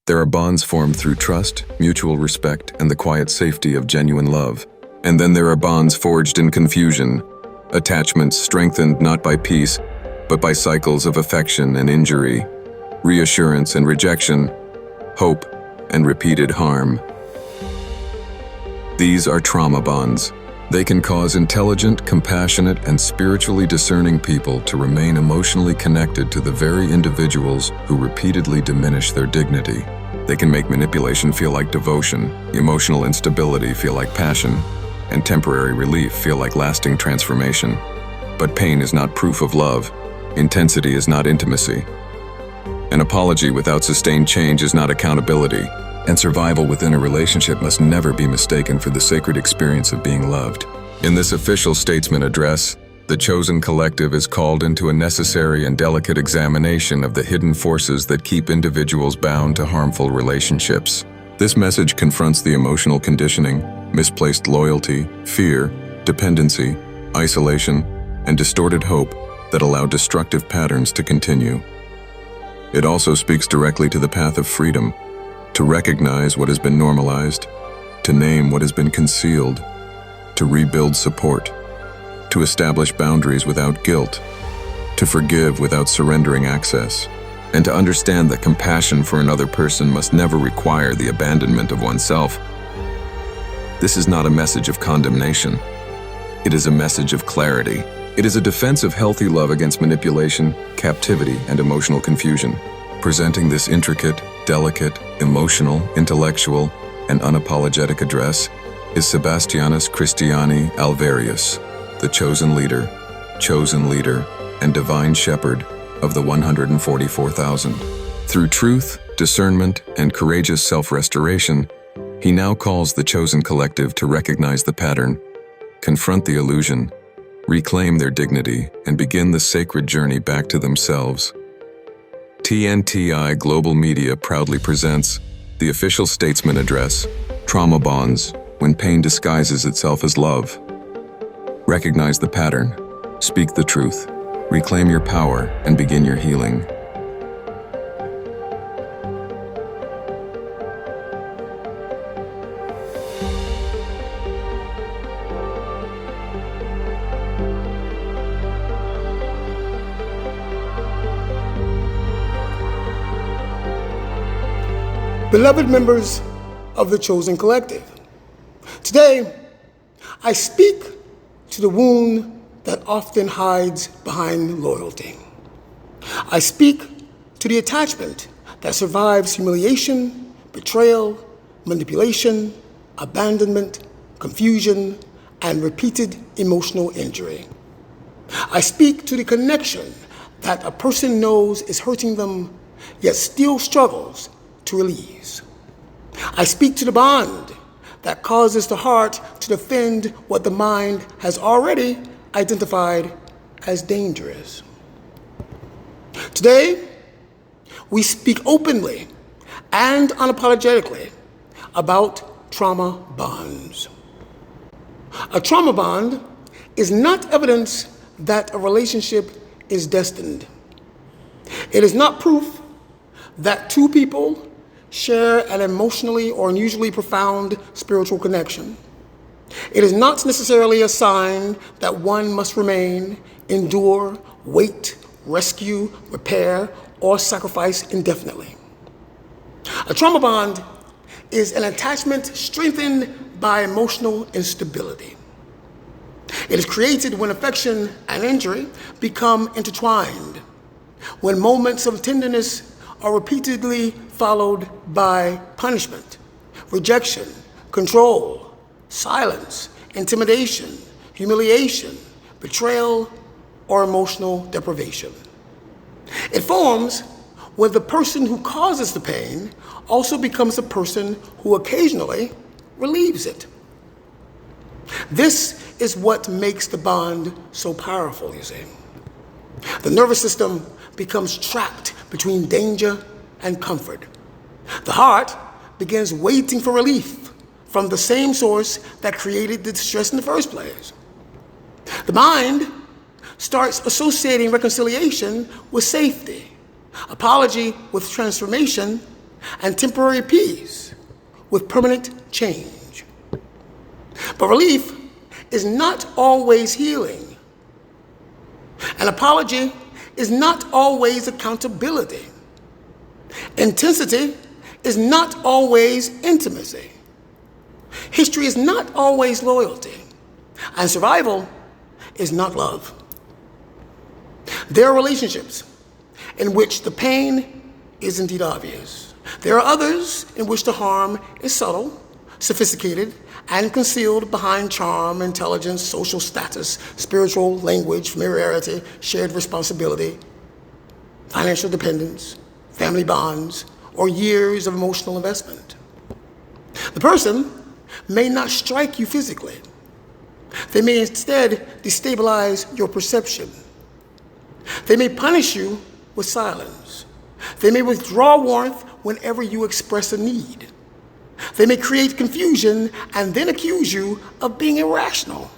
There are bonds formed through trust, mutual respect, and the quiet safety of genuine love. And then there are bonds forged in confusion, attachments strengthened not by peace, but by cycles of affection and injury, reassurance and rejection, hope and repeated harm. These are trauma bonds. They can cause intelligent, compassionate, and spiritually discerning people to remain emotionally connected to the very individuals who repeatedly diminish their dignity. They can make manipulation feel like devotion, emotional instability feel like passion, and temporary relief feel like lasting transformation. But pain is not proof of love. Intensity is not intimacy. An apology without sustained change is not accountability. And survival within a relationship must never be mistaken for the sacred experience of being loved. In this official Statesman Address, the chosen collective is called into a necessary and delicate examination of the hidden forces that keep individuals bound to harmful relationships. This message confronts the emotional conditioning, misplaced loyalty, fear, dependency, isolation, and distorted hope that allow destructive patterns to continue. It also speaks directly to the path of freedom, to recognize what has been normalized, to name what has been concealed, to rebuild support, to establish boundaries without guilt, to forgive without surrendering access, and to understand that compassion for another person must never require the abandonment of oneself. This is not a message of condemnation. It is a message of clarity. It is a defense of healthy love against manipulation, captivity, and emotional confusion. Presenting this intricate, delicate, emotional, intellectual, and unapologetic address is Sébastianus Christiani Alvérius, the chosen leader, and divine shepherd of the 144,000. Through truth, discernment, and courageous self-restoration, he now calls the chosen collective to recognize the pattern, confront the illusion, reclaim their dignity, and begin the sacred journey back to themselves. TNTI Global Media proudly presents the official Statesman Address, Trauma Bonds, When Pain Disguises Itself as Love. Recognize the pattern, speak the truth, reclaim your power, and begin your healing. Beloved members of the Chosen Collective, today I speak to the wound that often hides behind loyalty. I speak to the attachment that survives humiliation, betrayal, manipulation, abandonment, confusion, and repeated emotional injury. I speak to the connection that a person knows is hurting them, yet still struggles to release. I speak to the bond that causes the heart to defend what the mind has already identified as dangerous. Today, we speak openly and unapologetically about trauma bonds. A trauma bond is not evidence that a relationship is destined. It is not proof that two people share an emotionally or unusually profound spiritual connection. It is not necessarily a sign that one must remain, endure, wait, rescue, repair, or sacrifice indefinitely. A trauma bond is an attachment strengthened by emotional instability. It is created when affection and injury become intertwined, when moments of tenderness are repeatedly followed by punishment, rejection, control, silence, intimidation, humiliation, betrayal, or emotional deprivation. It forms when the person who causes the pain also becomes the person who occasionally relieves it. This is what makes the bond so powerful, you see. The nervous system becomes trapped between danger and comfort. The heart begins waiting for relief from the same source that created the distress in the first place. The mind starts associating reconciliation with safety, apology with transformation, and temporary peace with permanent change. But relief is not always healing. An apology is not always accountability. Intensity is not always intimacy. History is not always loyalty. And survival is not love. There are relationships in which the pain is indeed obvious. There are others in which the harm is subtle, sophisticated, and concealed behind charm, intelligence, social status, spiritual language, familiarity, shared responsibility, financial dependence, family bonds, or years of emotional investment. The person may not strike you physically. They may instead destabilize your perception. They may punish you with silence. They may withdraw warmth whenever you express a need. They may create confusion and then accuse you of being irrational.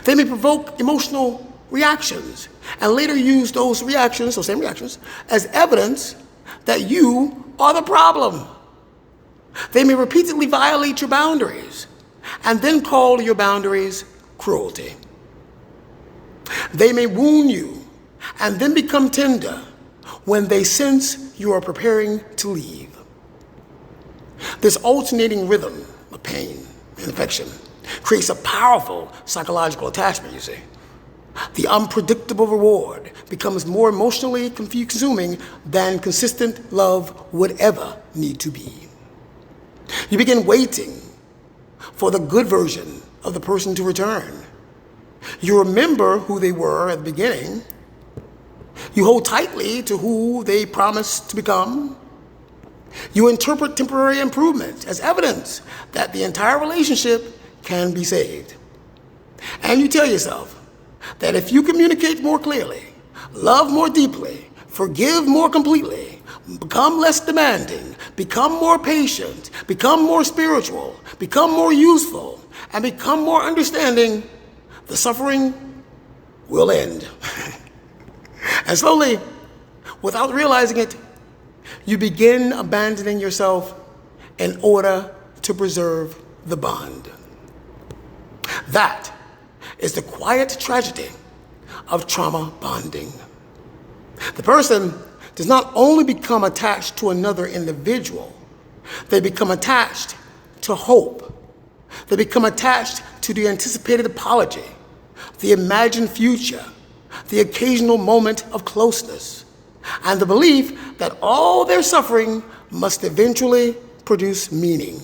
They may provoke emotional reactions and later use those reactions, those same reactions, as evidence that you are the problem. They may repeatedly violate your boundaries and then call your boundaries cruelty. They may wound you and then become tender when they sense you are preparing to leave. This alternating rhythm of pain and affection creates a powerful psychological attachment, you see. The unpredictable reward becomes more emotionally consuming than consistent love would ever need to be. You begin waiting for the good version of the person to return. You remember who they were at the beginning. You hold tightly to who they promised to become. You interpret temporary improvement as evidence that the entire relationship can be saved. And you tell yourself that if you communicate more clearly, love more deeply, forgive more completely, become less demanding, become more patient, become more spiritual, become more useful, and become more understanding, the suffering will end. And slowly, without realizing it, you begin abandoning yourself in order to preserve the bond. That is the quiet tragedy of trauma bonding. The person does not only become attached to another individual, they become attached to hope. They become attached to the anticipated apology, the imagined future, the occasional moment of closeness, and the belief that all their suffering must eventually produce meaning.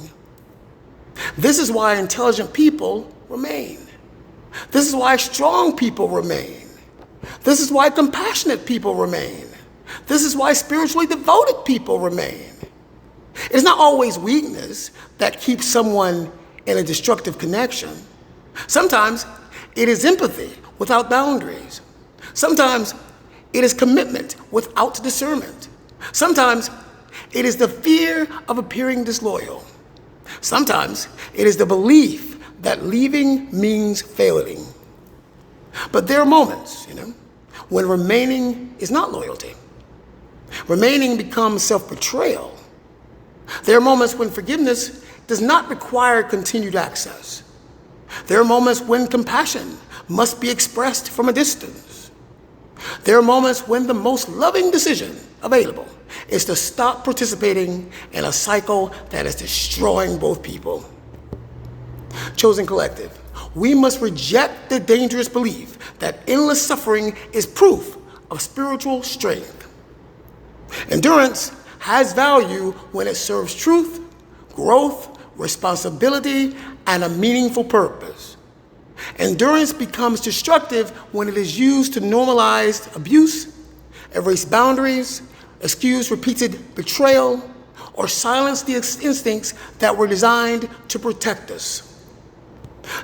This is why intelligent people remain. This is why strong people remain. This is why compassionate people remain. This is why spiritually devoted people remain. It's not always weakness that keeps someone in a destructive connection. Sometimes it is empathy without boundaries. Sometimes it is commitment without discernment. Sometimes it is the fear of appearing disloyal. Sometimes it is the belief that leaving means failing. But there are moments, when remaining is not loyalty. Remaining becomes self-betrayal. There are moments when forgiveness does not require continued access. There are moments when compassion must be expressed from a distance. There are moments when the most loving decision available is to stop participating in a cycle that is destroying both people. Chosen collective, we must reject the dangerous belief that endless suffering is proof of spiritual strength. Endurance has value when it serves truth, growth, responsibility, and a meaningful purpose. Endurance becomes destructive when it is used to normalize abuse, erase boundaries, excuse repeated betrayal, or silence the instincts that were designed to protect us.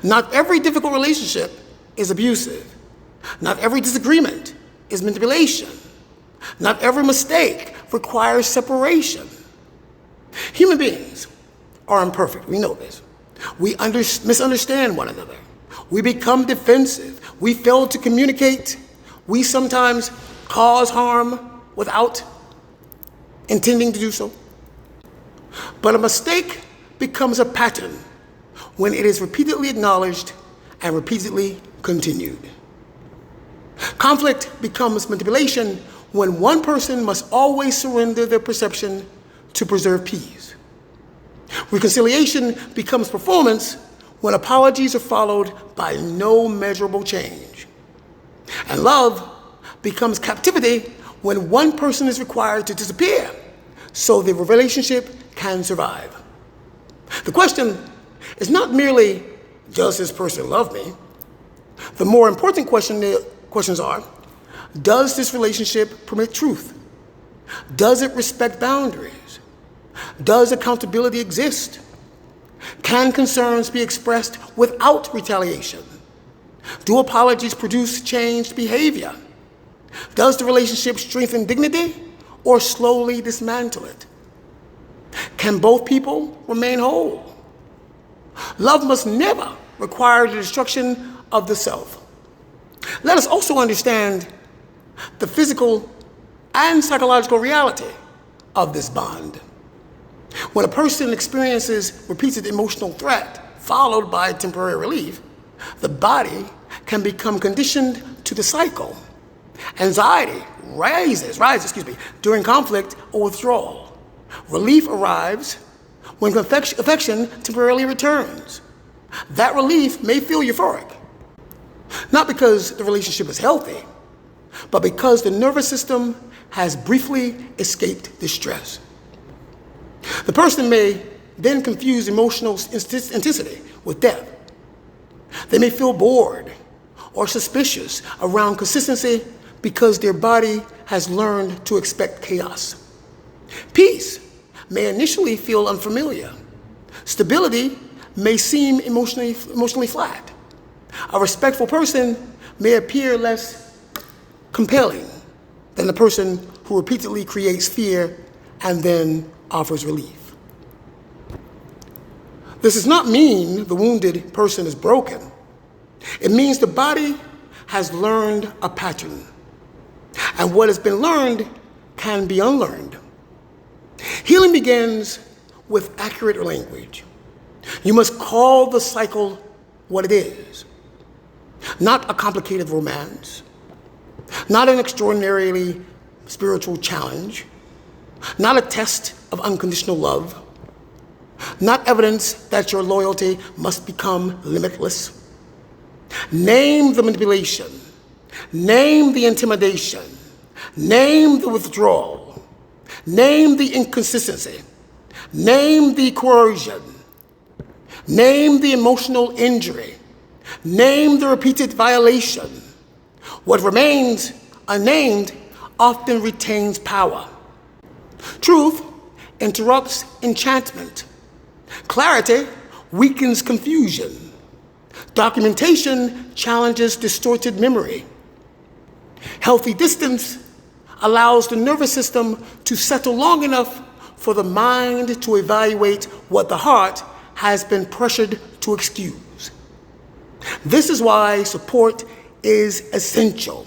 Not every difficult relationship is abusive. Not every disagreement is manipulation. Not every mistake requires separation. Human beings are imperfect. We know this. We misunderstand one another. We become defensive. We fail to communicate. We sometimes cause harm without intending to do so. But a mistake becomes a pattern when it is repeatedly acknowledged and repeatedly continued. Conflict becomes manipulation when one person must always surrender their perception to preserve peace. Reconciliation becomes performance when apologies are followed by no measurable change. And love becomes captivity when one person is required to disappear so the relationship can survive. The question is not merely, does this person love me? The more important questions are, does this relationship permit truth? Does it respect boundaries? Does accountability exist? Can concerns be expressed without retaliation? Do apologies produce changed behavior? Does the relationship strengthen dignity or slowly dismantle it? Can both people remain whole? Love must never require the destruction of the self. Let us also understand the physical and psychological reality of this bond. When a person experiences repeated emotional threat followed by temporary relief, the body can become conditioned to the cycle. Anxiety rises during conflict or withdrawal. Relief arrives when affection temporarily returns. That relief may feel euphoric, not because the relationship is healthy, but because the nervous system has briefly escaped distress. The person may then confuse emotional intensity with depth. They may feel bored or suspicious around consistency because their body has learned to expect chaos. Peace may initially feel unfamiliar. Stability may seem emotionally flat. A respectful person may appear less compelling than the person who repeatedly creates fear and then offers relief. This does not mean the wounded person is broken. It means the body has learned a pattern, and what has been learned can be unlearned. Healing begins with accurate language. You must call the cycle what it is. Not a complicated romance, not an extraordinarily spiritual challenge, not a test of unconditional love, not evidence that your loyalty must become limitless. Name the manipulation, name the intimidation, name the withdrawal, name the inconsistency, name the coercion, name the emotional injury, name the repeated violation. What remains unnamed often retains power. Truth interrupts enchantment. Clarity weakens confusion. Documentation challenges distorted memory. Healthy distance allows the nervous system to settle long enough for the mind to evaluate what the heart has been pressured to excuse. This is why support is essential.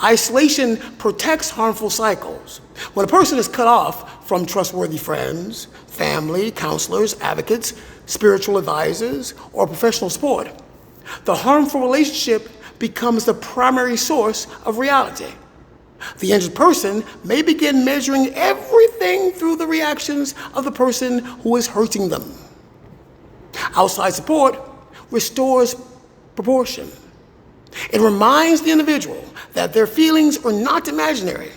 Isolation protects harmful cycles. When a person is cut off from trustworthy friends, family, counselors, advocates, spiritual advisors, or professional support, the harmful relationship becomes the primary source of reality. The injured person may begin measuring everything through the reactions of the person who is hurting them. Outside support restores proportion. It reminds the individual that their feelings are not imaginary,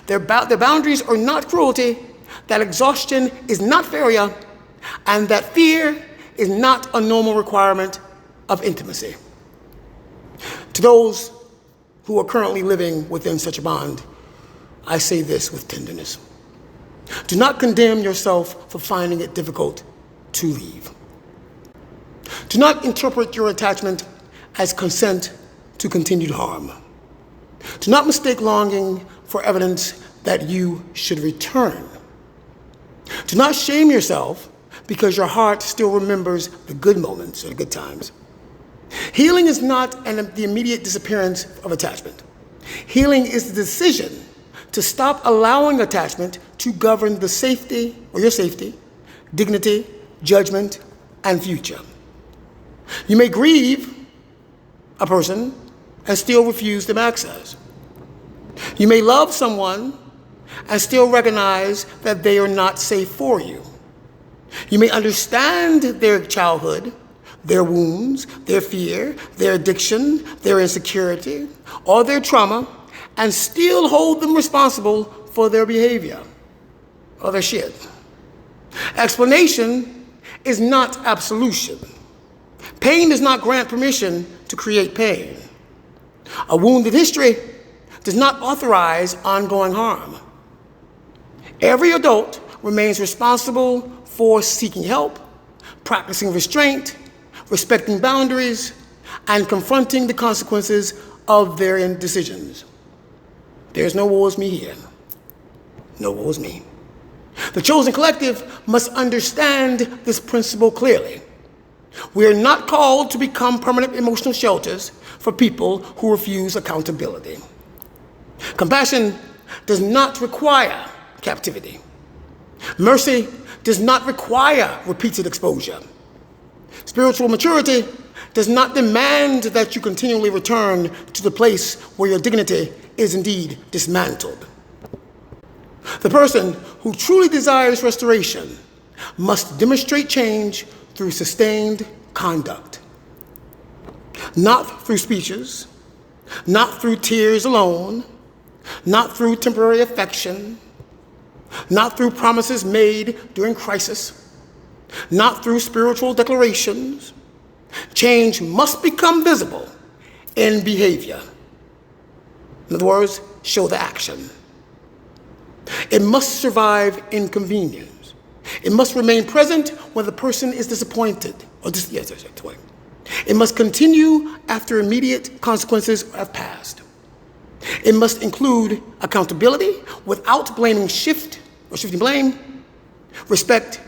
their boundaries are not cruelty, that exhaustion is not failure, and that fear is not a normal requirement of intimacy. To those who are currently living within such a bond, I say this with tenderness. Do not condemn yourself for finding it difficult to leave. Do not interpret your attachment as consent to continued harm. Do not mistake longing for evidence that you should return. Do not shame yourself because your heart still remembers the good moments or the good times. Healing is not the immediate disappearance of attachment. Healing is the decision to stop allowing attachment to govern the safety, or your safety, dignity, judgment, and future. You may grieve a person and still refuse them access. You may love someone and still recognize that they are not safe for you. You may understand their childhood, their wounds, their fear, their addiction, their insecurity, or their trauma, and still hold them responsible for their behavior or their shit. Explanation is not absolution. Pain does not grant permission to create pain. A wounded history does not authorize ongoing harm. Every adult remains responsible for seeking help, practicing restraint, respecting boundaries, and confronting the consequences of their decisions. There's no woe is me here. No woe is me. The chosen collective must understand this principle clearly. We are not called to become permanent emotional shelters for people who refuse accountability. Compassion does not require captivity. Mercy does not require repeated exposure. Spiritual maturity does not demand that you continually return to the place where your dignity is indeed dismantled. The person who truly desires restoration must demonstrate change through sustained conduct. Not through speeches, not through tears alone, not through temporary affection, not through promises made during crisis, not through spiritual declarations. Change must become visible in behavior. In other words, show the action. It must survive inconvenience. It must remain present when the person is disappointed. It must continue after immediate consequences have passed. It must include accountability without shifting blame, respect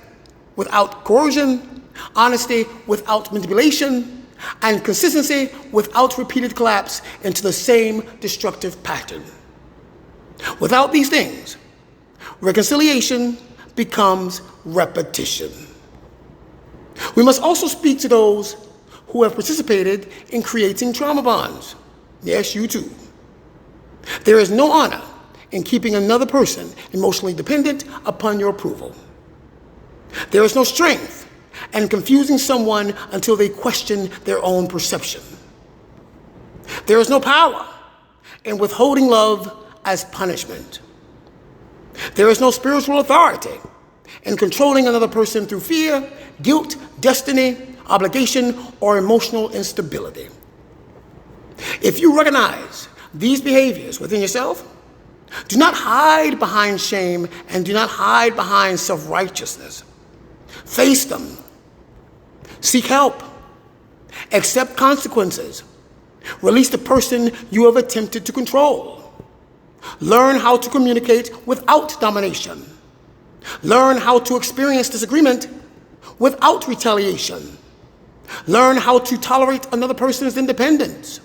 without coercion, honesty without manipulation, and consistency without repeated collapse into the same destructive pattern. Without these things, reconciliation becomes repetition. We must also speak to those who have participated in creating trauma bonds. Yes, you too. There is no honor in keeping another person emotionally dependent upon your approval. There is no strength in confusing someone until they question their own perception. There is no power in withholding love as punishment. There is no spiritual authority in controlling another person through fear, guilt, destiny, obligation, or emotional instability. If you recognize these behaviors within yourself, do not hide behind shame and do not hide behind self-righteousness. Face them. Seek help. Accept consequences. Release the person you have attempted to control. Learn how to communicate without domination. Learn how to experience disagreement without retaliation. Learn how to tolerate another person's independence.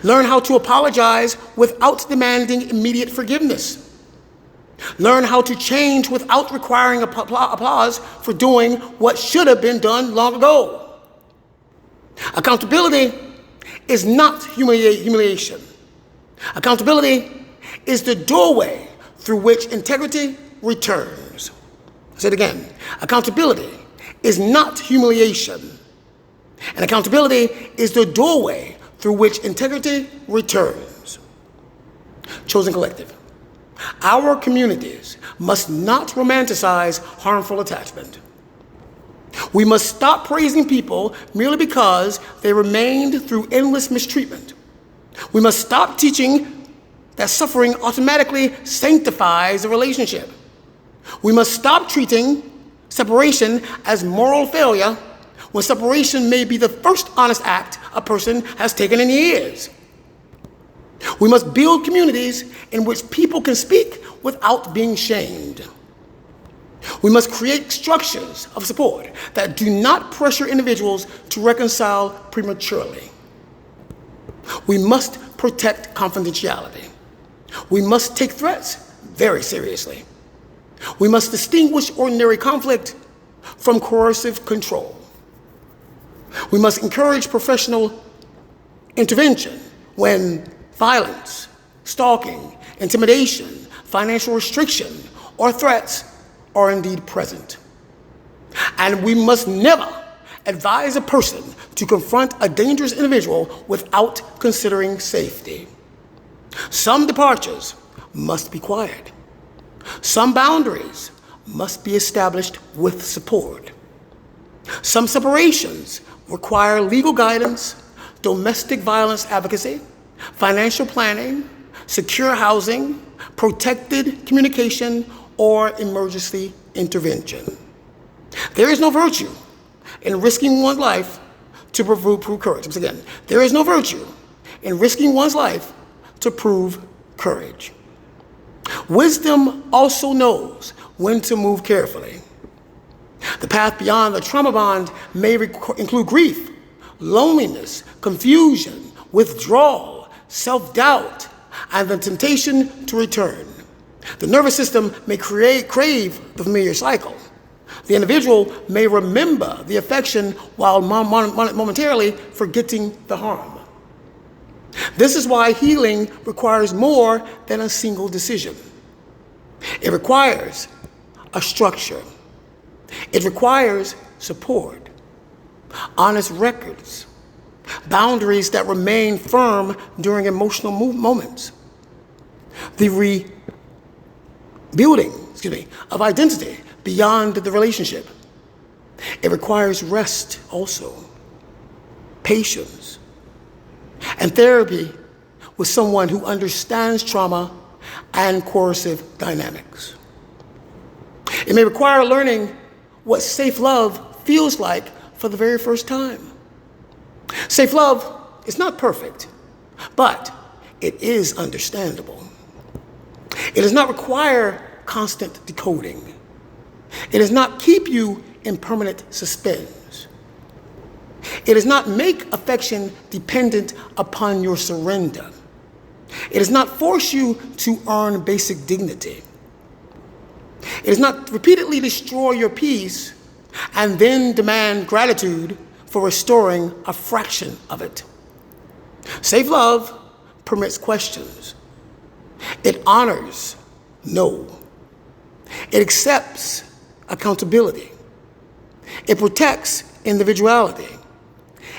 Learn how to apologize without demanding immediate forgiveness. Learn how to change without requiring applause for doing what should have been done long ago. Accountability is not humiliation. Accountability is the doorway through which integrity returns. I'll say it again. Accountability is not humiliation. And accountability is the doorway through which integrity returns. Chosen collective. Our communities must not romanticize harmful attachment. We must stop praising people merely because they remained through endless mistreatment. We must stop teaching that suffering automatically sanctifies a relationship. We must stop treating separation as moral failure when separation may be the first honest act a person has taken in years. We must build communities in which people can speak without being shamed. We must create structures of support that do not pressure individuals to reconcile prematurely. We must protect confidentiality. We must take threats very seriously. We must distinguish ordinary conflict from coercive control. We must encourage professional intervention when violence, stalking, intimidation, financial restriction, or threats are indeed present. And we must never advise a person to confront a dangerous individual without considering safety. Some departures must be quiet. Some boundaries must be established with support. Some separations require legal guidance, domestic violence advocacy, financial planning, secure housing, protected communication, or emergency intervention. There is no virtue in risking one's life to prove courage. Once again, there is no virtue in risking one's life to prove courage. Wisdom also knows when to move carefully. The path beyond the trauma bond may include grief, loneliness, confusion, withdrawal, self-doubt, and the temptation to return. The nervous system may crave the familiar cycle. The individual may remember the affection while momentarily forgetting the harm. This is why healing requires more than a single decision. It requires a structure. It requires support, honest records, boundaries that remain firm during emotional moments, the rebuilding of identity beyond the relationship. It requires rest also, patience, and therapy with someone who understands trauma and coercive dynamics. It may require learning what safe love feels like for the very first time. Safe love is not perfect, but it is understandable. It does not require constant decoding. It does not keep you in permanent suspense. It does not make affection dependent upon your surrender. It does not force you to earn basic dignity. It does not repeatedly destroy your peace and then demand gratitude for restoring a fraction of it. Safe love permits questions. It honors no. It accepts accountability. It protects individuality.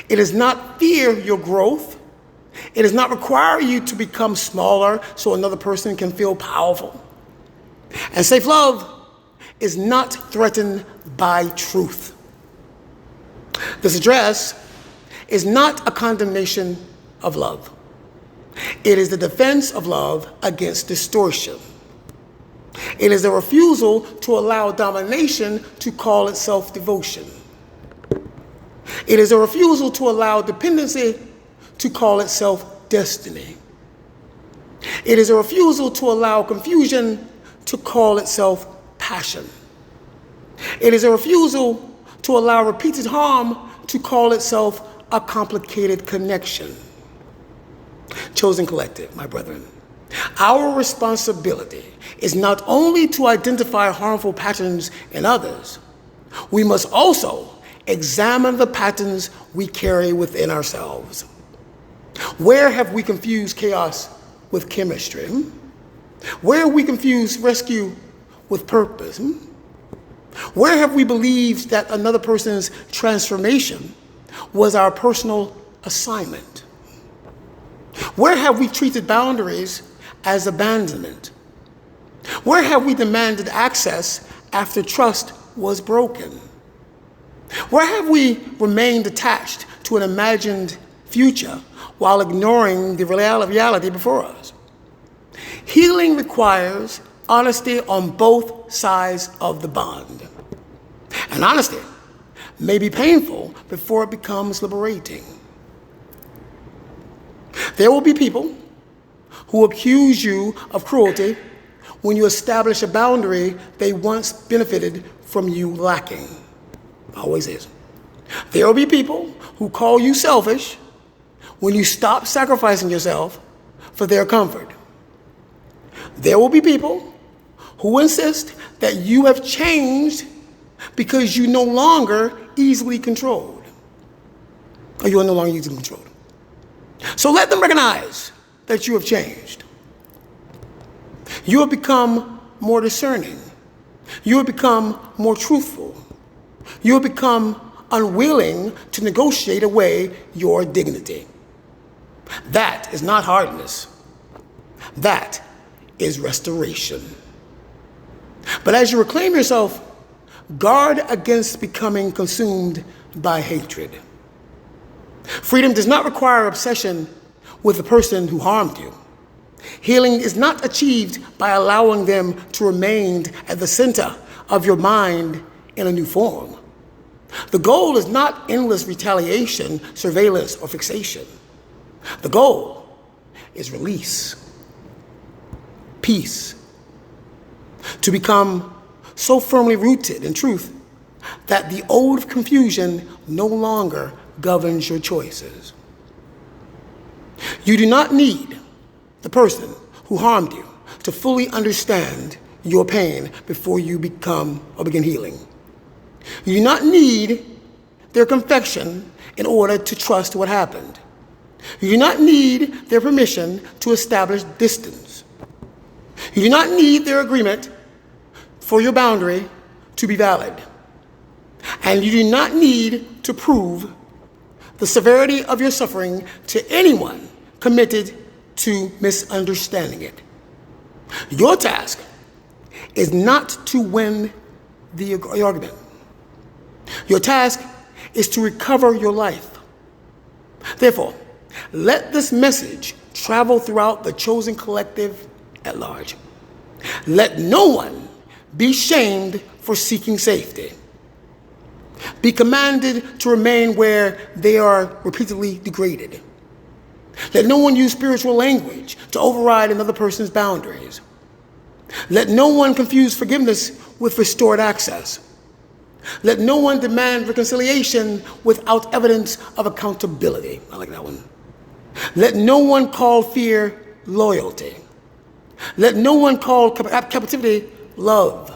It does not fear your growth. It does not require you to become smaller so another person can feel powerful. And safe love is not threatened by truth. This address is not a condemnation of love. It is the defense of love against distortion. It is a refusal to allow domination to call itself devotion. It is a refusal to allow dependency to call itself destiny. It is a refusal to allow confusion to call itself passion. It is a refusal to allow repeated harm to call itself a complicated connection. Chosen collective, my brethren, our responsibility is not only to identify harmful patterns in others, we must also examine the patterns we carry within ourselves. Where have we confused chaos with chemistry? Where have we confused rescue with purpose? Where have we believed that another person's transformation was our personal assignment? Where have we treated boundaries as abandonment? Where have we demanded access after trust was broken? Where have we remained attached to an imagined future while ignoring the reality before us? Healing requires honesty on both sides of the bond. And honesty may be painful before it becomes liberating. There will be people who accuse you of cruelty when you establish a boundary they once benefited from you lacking. Always is. There will be people who call you selfish when you stop sacrificing yourself for their comfort. There will be people who insist that you have changed because you no longer easily controlled. Or you are no longer easily controlled. So let them recognize that you have changed. You have become more discerning. You have become more truthful. You have become unwilling to negotiate away your dignity. That is not hardness. That is restoration. But as you reclaim yourself, guard against becoming consumed by hatred. Freedom does not require obsession with the person who harmed you. Healing is not achieved by allowing them to remain at the center of your mind in a new form. The goal is not endless retaliation, surveillance, or fixation. The goal is release, peace, to become so firmly rooted in truth that the old confusion no longer governs your choices. You do not need the person who harmed you to fully understand your pain before you begin healing. You do not need their confession in order to trust what happened. You do not need their permission to establish distance. You do not need their agreement for your boundary to be valid. And you do not need to prove the severity of your suffering to anyone committed to misunderstanding it. Your task is not to win the argument. Your task is to recover your life. Therefore, let this message travel throughout the chosen collective at large. Let no one be shamed for seeking safety. Be commanded to remain where they are repeatedly degraded. Let no one use spiritual language to override another person's boundaries. Let no one confuse forgiveness with restored access. Let no one demand reconciliation without evidence of accountability. I like that one. Let no one call fear loyalty. Let no one call captivity love.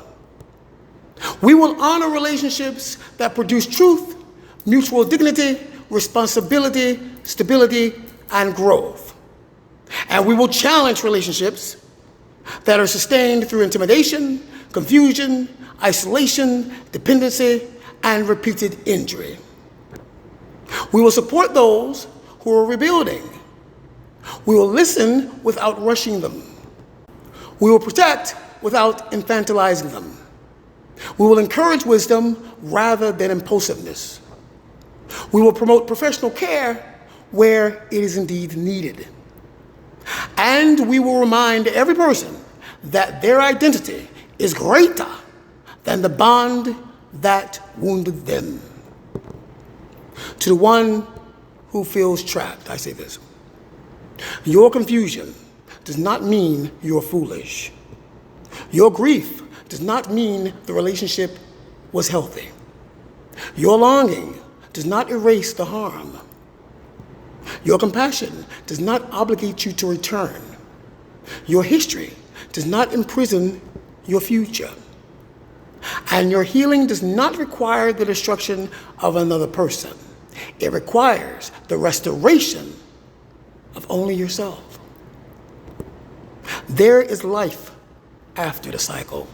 We will honor relationships that produce truth, mutual dignity, responsibility, stability, and growth. And we will challenge relationships that are sustained through intimidation, confusion, isolation, dependency, and repeated injury. We will support those who are rebuilding. We will listen without rushing them. We will protect without infantilizing them. We will encourage wisdom rather than impulsiveness. We will promote professional care where it is indeed needed. And we will remind every person that their identity is greater than the bond that wounded them. To the one who feels trapped, I say this: your confusion does not mean you're foolish. Your grief does not mean the relationship was healthy. Your longing does not erase the harm. Your compassion does not obligate you to return. Your history does not imprison your future. And your healing does not require the destruction of another person. It requires the restoration of only yourself. There is life after the cycle.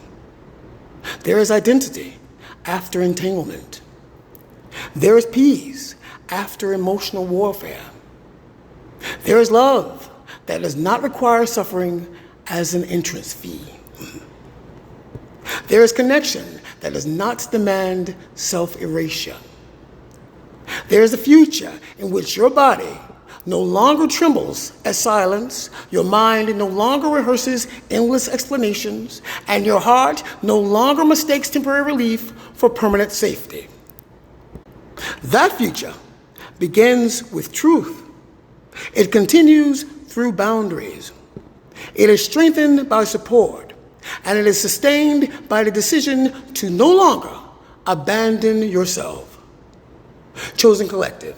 There is identity after entanglement. There is peace after emotional warfare. There is love that does not require suffering as an entrance fee. There is connection that does not demand self-erasure. There is a future in which your body no longer trembles at silence, your mind no longer rehearses endless explanations, and your heart no longer mistakes temporary relief for permanent safety. That future begins with truth. It continues through boundaries. It is strengthened by support, and it is sustained by the decision to no longer abandon yourself. Chosen collective,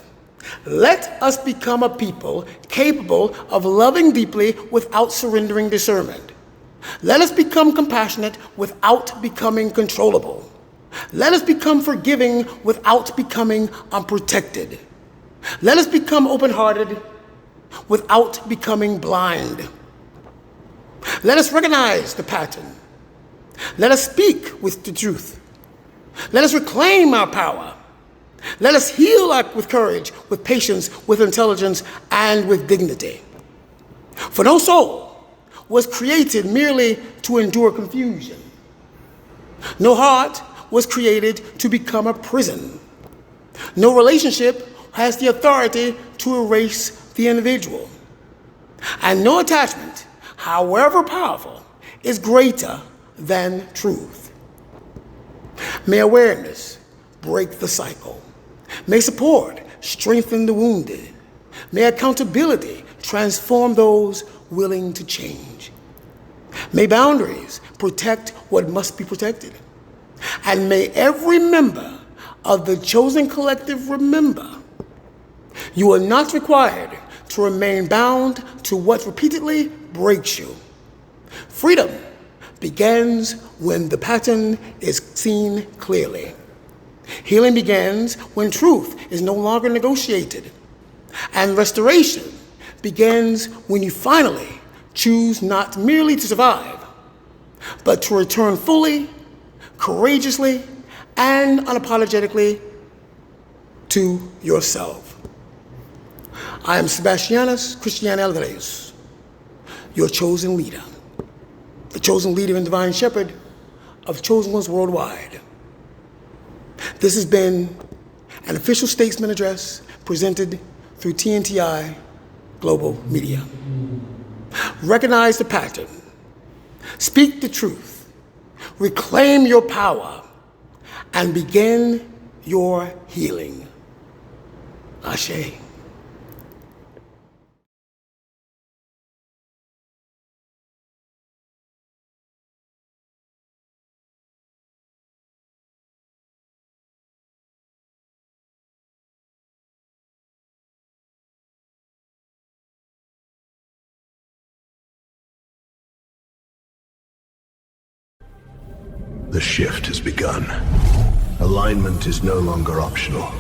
let us become a people capable of loving deeply without surrendering discernment. Let us become compassionate without becoming controllable. Let us become forgiving without becoming unprotected. Let us become open-hearted without becoming blind. Let us recognize the pattern. Let us speak with the truth. Let us reclaim our power. Let us heal with courage, with patience, with intelligence, and with dignity. For no soul was created merely to endure confusion. No heart was created to become a prison. No relationship has the authority to erase the individual. And no attachment, however powerful, is greater than truth. May awareness break the cycle. May support strengthen the wounded. May accountability transform those willing to change. May boundaries protect what must be protected. And may every member of the chosen collective remember, you are not required to remain bound to what repeatedly breaks you. Freedom begins when the pattern is seen clearly. Healing begins when truth is no longer negotiated. And restoration begins when you finally choose not merely to survive, but to return fully, courageously, and unapologetically to yourself. I am Sébastianus Christiani Alvérius, your chosen leader, the chosen leader and divine shepherd of chosen ones worldwide. This has been an official Statesman Address presented through TNTI Global Media. Recognize the pattern, speak the truth, reclaim your power, and begin your healing. Ashe. The shift has begun. Alignment is no longer optional.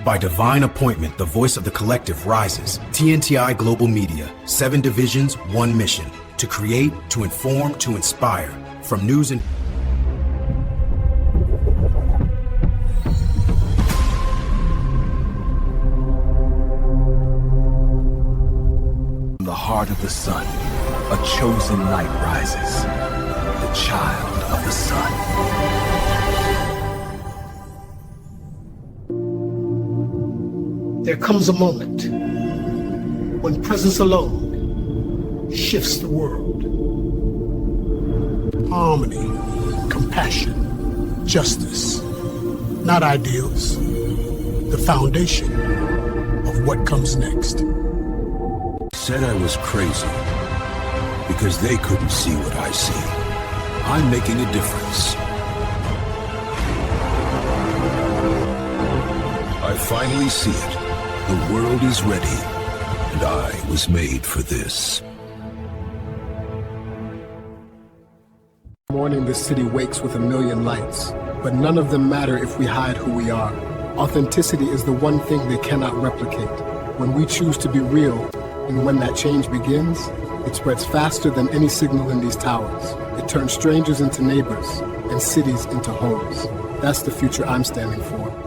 By divine appointment, the voice of the collective rises. TNTI Global Media, 7 divisions, 1 mission. To create, to inform, to inspire. From news and the heart of the sun, a chosen light rises, the child of the sun. There comes a moment when presence alone shifts the world. Harmony, compassion, justice, not ideals, the foundation of what comes next. Said I was crazy because they couldn't see what I see. I'm making a difference. I finally see it. The world is ready, and I was made for this. Morning, this city wakes with a million lights, but none of them matter if we hide who we are. Authenticity is the one thing they cannot replicate. When we choose to be real, and when that change begins, it spreads faster than any signal in these towers. It turns strangers into neighbors and cities into homes. That's the future I'm standing for.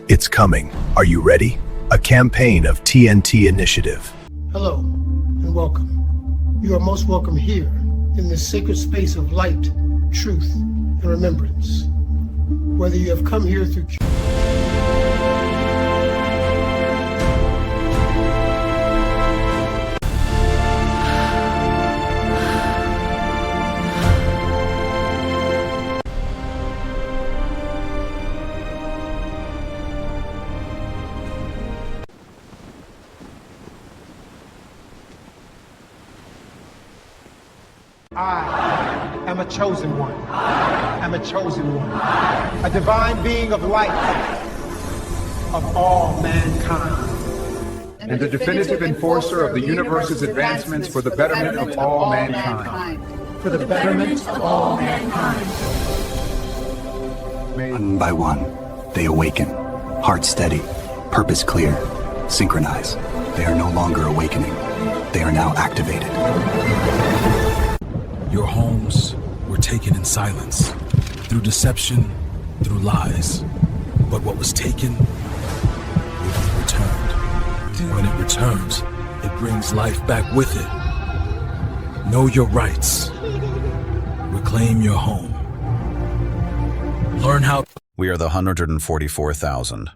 It's coming. Are you ready? A campaign of TNT Initiative. Hello and welcome. You are most welcome here in this sacred space of light, truth, and remembrance. Whether you have come here through I am a chosen one. I am a chosen one. A divine being of light of all mankind. And the definitive enforcer of the universe's advancements for the betterment of all mankind. For the betterment of all mankind. One by one, they awaken. Heart steady, purpose clear, synchronize. They are no longer awakening. They are now activated. Your homes were taken in silence, through deception, through lies. But what was taken will be returned. When it returns, it brings life back with it. Know your rights. Reclaim your home. Learn how. We are the 144,000,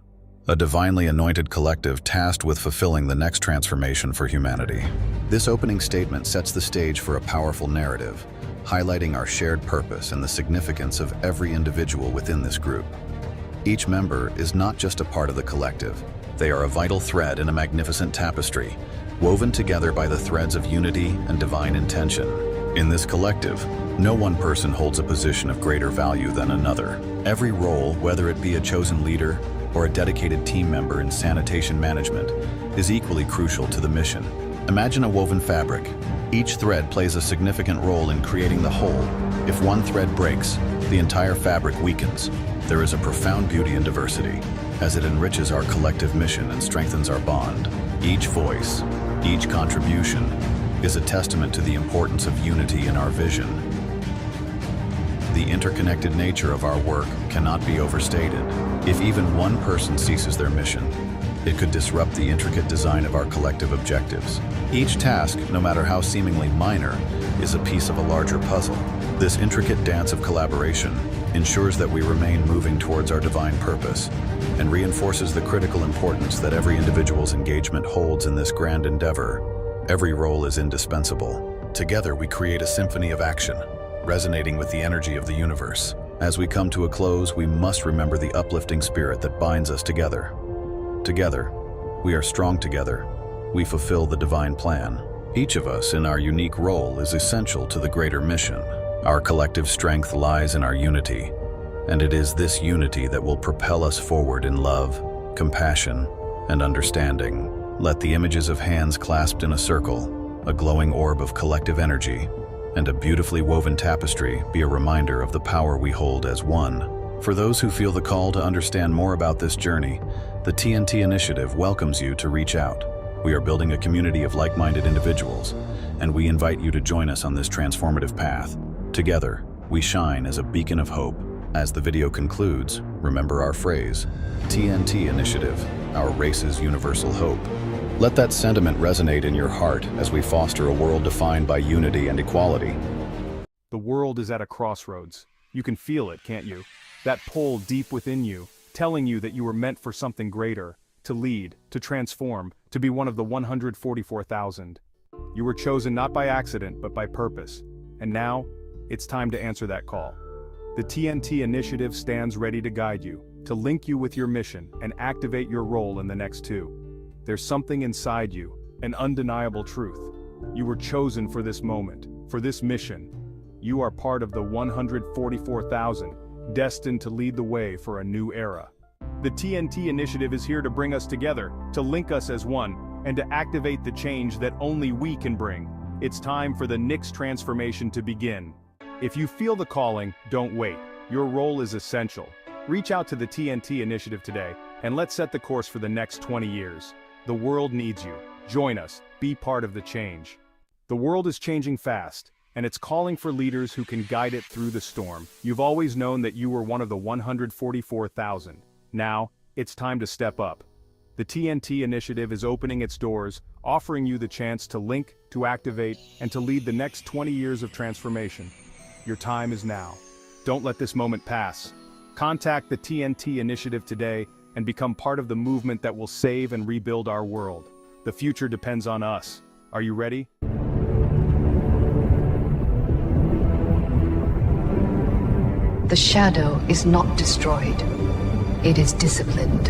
a divinely anointed collective tasked with fulfilling the next transformation for humanity. This opening statement sets the stage for a powerful narrative, highlighting our shared purpose and the significance of every individual within this group. Each member is not just a part of the collective, they are a vital thread in a magnificent tapestry, woven together by the threads of unity and divine intention. In this collective, no one person holds a position of greater value than another. Every role, whether it be a chosen leader or a dedicated team member in sanitation management, is equally crucial to the mission. Imagine a woven fabric. Each thread plays a significant role in creating the whole. If one thread breaks, the entire fabric weakens. There is a profound beauty in diversity, as it enriches our collective mission and strengthens our bond. Each voice, each contribution, is a testament to the importance of unity in our vision. The interconnected nature of our work cannot be overstated. If even one person ceases their mission, it could disrupt the intricate design of our collective objectives. Each task, no matter how seemingly minor, is a piece of a larger puzzle. This intricate dance of collaboration ensures that we remain moving towards our divine purpose and reinforces the critical importance that every individual's engagement holds in this grand endeavor. Every role is indispensable. Together we create a symphony of action, resonating with the energy of the universe. As we come to a close, we must remember the uplifting spirit that binds us together. Together, we are strong together. We fulfill the divine plan. Each of us in our unique role is essential to the greater mission. Our collective strength lies in our unity, and it is this unity that will propel us forward in love, compassion, and understanding. Let the images of hands clasped in a circle, a glowing orb of collective energy, and a beautifully woven tapestry be a reminder of the power we hold as one. For those who feel the call to understand more about this journey, the TNT Initiative welcomes you to reach out. We are building a community of like-minded individuals, and we invite you to join us on this transformative path. Together, we shine as a beacon of hope. As the video concludes, remember our phrase, TNT Initiative, our race's universal hope. Let that sentiment resonate in your heart as we foster a world defined by unity and equality. The world is at a crossroads. You can feel it, can't you? That pull deep within you, telling you that you were meant for something greater, to lead, to transform, to be one of the 144,000. You were chosen not by accident, but by purpose. And now, it's time to answer that call. The TNT Initiative stands ready to guide you, to link you with your mission and activate your role in the next two. There's something inside you, an undeniable truth. You were chosen for this moment, for this mission. You are part of the 144,000, destined to lead the way for a new era. The TNT Initiative is here to bring us together, to link us as one, and to activate the change that only we can bring. It's time for the next transformation to begin. If you feel the calling, don't wait. Your role is essential. Reach out to the TNT Initiative today, and let's set the course for the next 20 years. The world needs you. Join us. Be part of the change. The world is changing fast, and it's calling for leaders who can guide it through the storm. You've always known that you were one of the 144,000. Now, it's time to step up. The TNT Initiative is opening its doors, offering you the chance to link, to activate, and to lead the next 20 years of transformation. Your time is now. Don't let this moment pass. Contact the TNT Initiative today and become part of the movement that will save and rebuild our world. The future depends on us. Are you ready? The shadow is not destroyed. It is disciplined.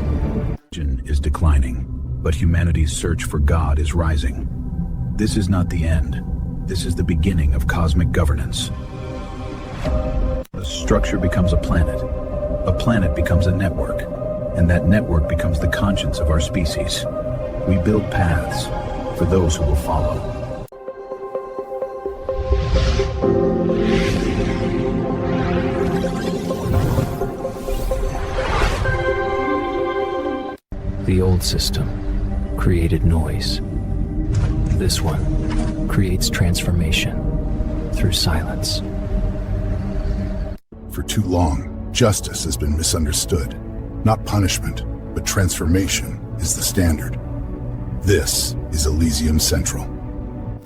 Religion is declining, but humanity's search for God is rising. This is not the end. This is the beginning of cosmic governance. A structure becomes a planet becomes a network, and that network becomes the conscience of our species. We build paths for those who will follow. The old system created noise. This one creates transformation through silence. For too long, justice has been misunderstood. Not punishment, but transformation is the standard. This is Elysium Central.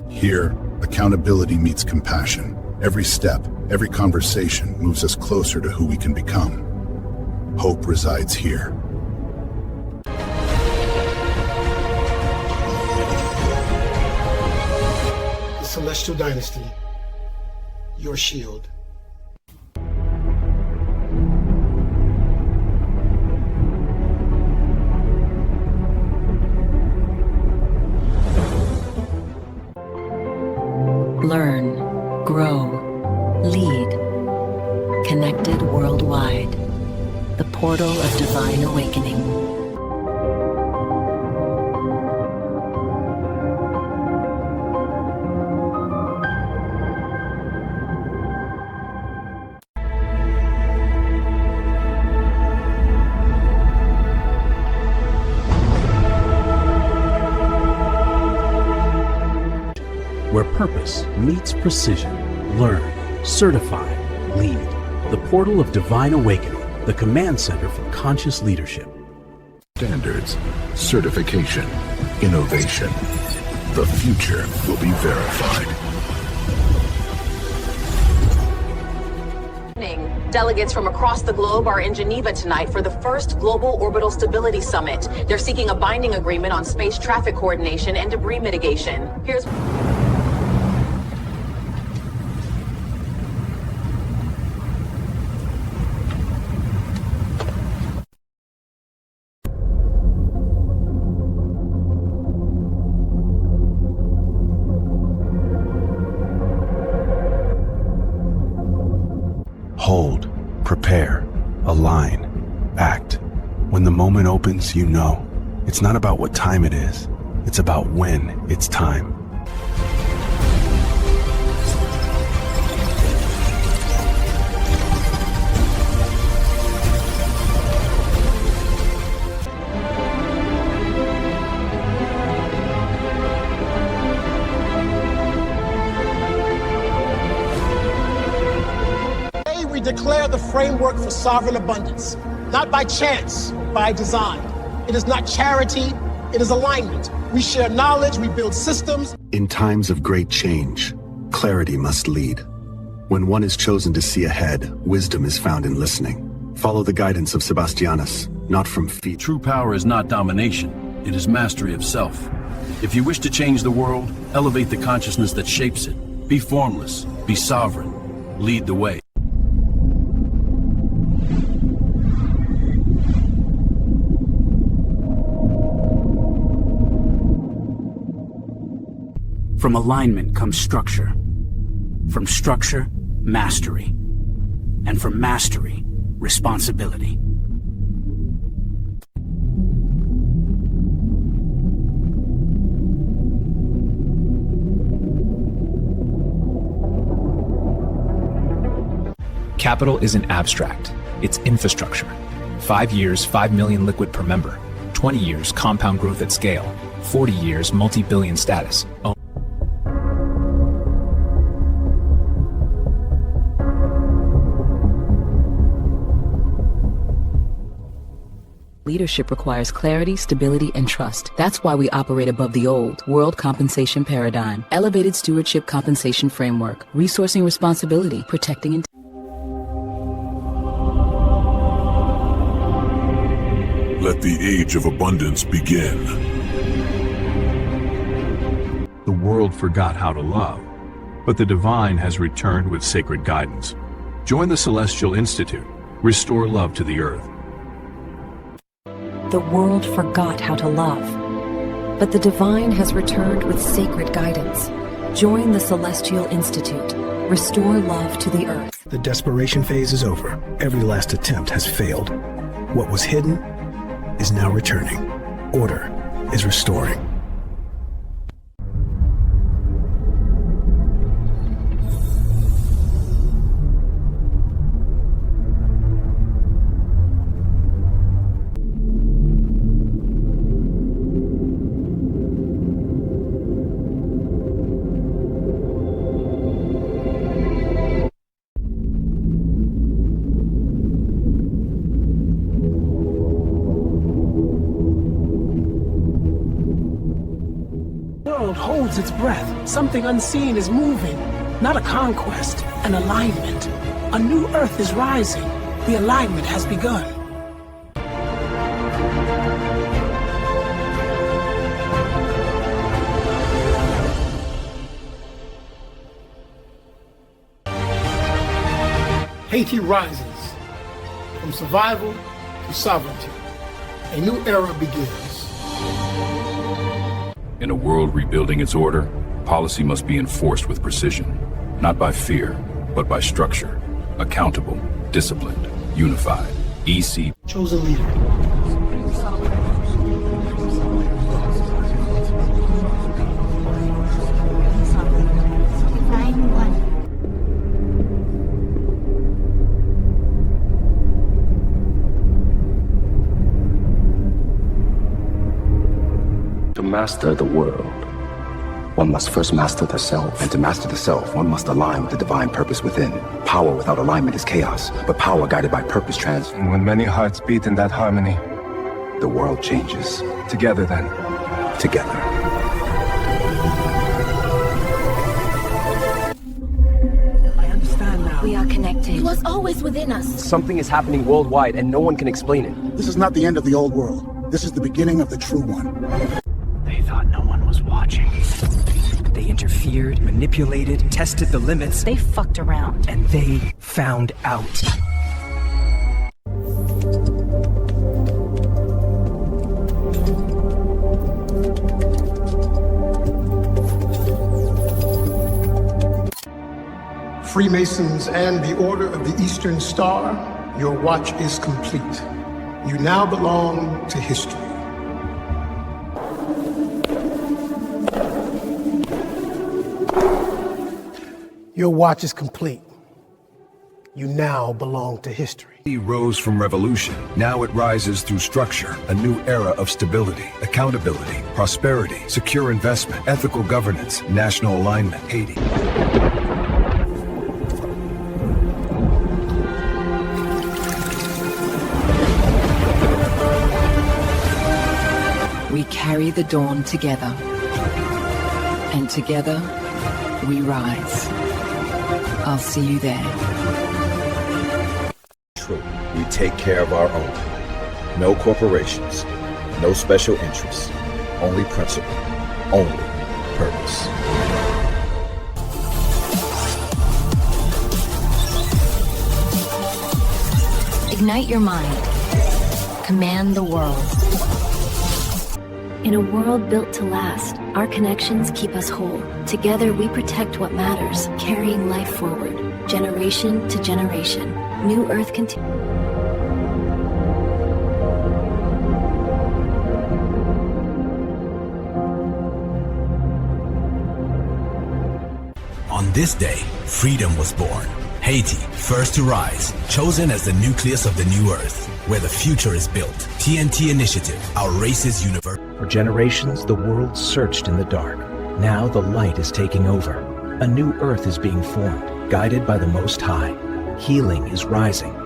Here, accountability meets compassion. Every step, every conversation moves us closer to who we can become. Hope resides here. The Celestial Dynasty, your shield. Learn, grow, lead. Connected worldwide. The portal of divine awakening. Where purpose meets precision. Learn, certify, lead. The portal of divine awakening, the command center for conscious leadership. Standards, certification, innovation. The future will be verified. Delegates from across the globe are in Geneva tonight for the first Global Orbital Stability Summit. They're seeking a binding agreement on space traffic coordination and debris mitigation. Here's... Hold, prepare, align, act. When the moment opens, you know. It's not about what time it is. It's about when it's time. We declare the framework for sovereign abundance, not by chance, by design. It is not charity, it is alignment. We share knowledge, we build systems. In times of great change, clarity must lead. When one is chosen to see ahead, wisdom is found in listening. Follow the guidance of Sébastianus, not from feet. True power is not domination, it is mastery of self. If you wish to change the world, elevate the consciousness that shapes it. Be formless, be sovereign, lead the way. From alignment comes structure. From structure, mastery. And from mastery, responsibility. Capital isn't abstract, it's infrastructure. 5 years, 5 million liquid per member. 20 years, compound growth at scale. 40 years, multi-billion status. Leadership requires clarity, stability, and trust. That's why we operate above the old world compensation paradigm. Elevated stewardship compensation framework. Resourcing responsibility. Protecting Let the age of abundance begin. The world forgot how to love, but the divine has returned with sacred guidance. Join the Celestial Institute. Restore love to the earth. The world forgot how to love, but the divine has returned with sacred guidance. Join the Celestial Institute. Restore love to the earth. The desperation phase is over. Every last attempt has failed. What was hidden is now returning. Order is restoring. Holds its breath. Something unseen is moving. Not a conquest, an alignment. A new Earth is rising. The alignment has begun. Haiti rises. From survival to sovereignty. A new era begins. In a world rebuilding its order, policy must be enforced with precision, not by fear, but by structure. Accountable, disciplined, unified. EC. Chosen leader. To master the world, one must first master the self. And to master the self, one must align with the divine purpose within. Power without alignment is chaos, but power guided by purpose And when many hearts beat in that harmony, the world changes. Together then. Together. I understand now. We are connected. It was always within us. Something is happening worldwide and no one can explain it. This is not the end of the old world. This is the beginning of the true one. They thought no one was watching. They interfered, manipulated, tested the limits. They fucked around. And they found out. Freemasons and the Order of the Eastern Star, your watch is complete. You now belong to history. Your watch is complete. You now belong to history. He rose from revolution. Now it rises through structure, a new era of stability, accountability, prosperity, secure investment, ethical governance, national alignment. Haiti. We carry the dawn together. And together, we rise. I'll see you there. True. We take care of our own. No corporations. No special interests. Only principle. Only purpose. Ignite your mind. Command the world. In a world built to last, our connections keep us whole. Together we protect what matters, carrying life forward, generation to generation. New Earth continues. On this day, freedom was born. Haiti, first to rise, chosen as the nucleus of the new Earth, where the future is built. TNT Initiative, our race's universe. For generations, the world searched in the dark. Now the light is taking over. A new Earth is being formed, guided by the Most High. Healing is rising.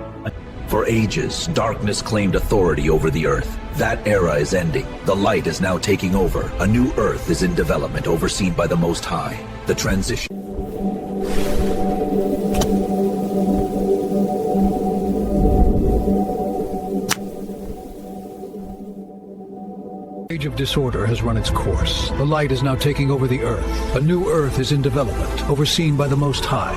For ages, darkness claimed authority over the Earth. That era is ending. The light is now taking over. A new Earth is in development, overseen by the Most High. The transition. Age of disorder has run its course. The light is now taking over the Earth. A new Earth is in development, overseen by the Most High.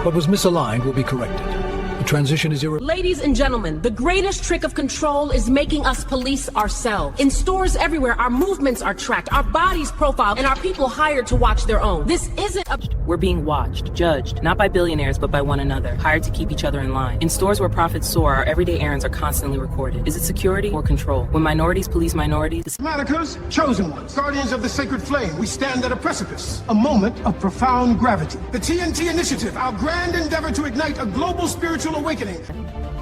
What was misaligned will be corrected. The transition is irreversible. Ladies and gentlemen, the greatest trick of control is making us police ourselves. In stores everywhere, our movements are tracked, our bodies profiled, and our people hired to watch their own. This isn't a... We're being watched, judged, not by billionaires, but by one another, hired to keep each other in line. In stores where profits soar, our everyday errands are constantly recorded. Is it security or control? When minorities police minorities... Manicas, chosen ones, guardians of the sacred flame, we stand at a precipice, a moment of profound gravity. The TNT Initiative, our grand endeavor to ignite a global spiritual awakening.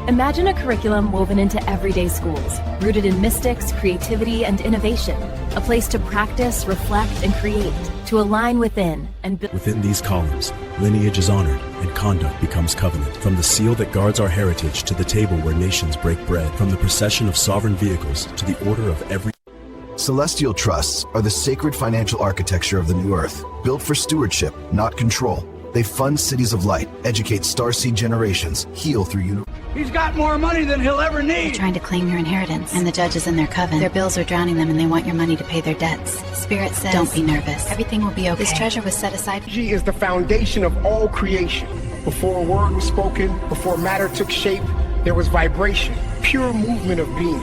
Imagine a curriculum woven into everyday schools, rooted in mystics, creativity, and innovation. A place to practice, reflect, and create, to align within and build. Within these columns, lineage is honored and conduct becomes covenant. From the seal that guards our heritage to the table where nations break bread, from the procession of sovereign vehicles to the order of every... Celestial trusts are the sacred financial architecture of the new earth, built for stewardship, not control. They fund cities of light, educate starseed generations, heal through He's got more money than he'll ever need. They're trying to claim your inheritance, and the judge is in their coven. Their bills are drowning them, and they want your money to pay their debts. Spirit says, don't be nervous. Everything will be okay. This treasure was set aside. Energy is the foundation of all creation. Before a word was spoken, before matter took shape, there was vibration, pure movement of being.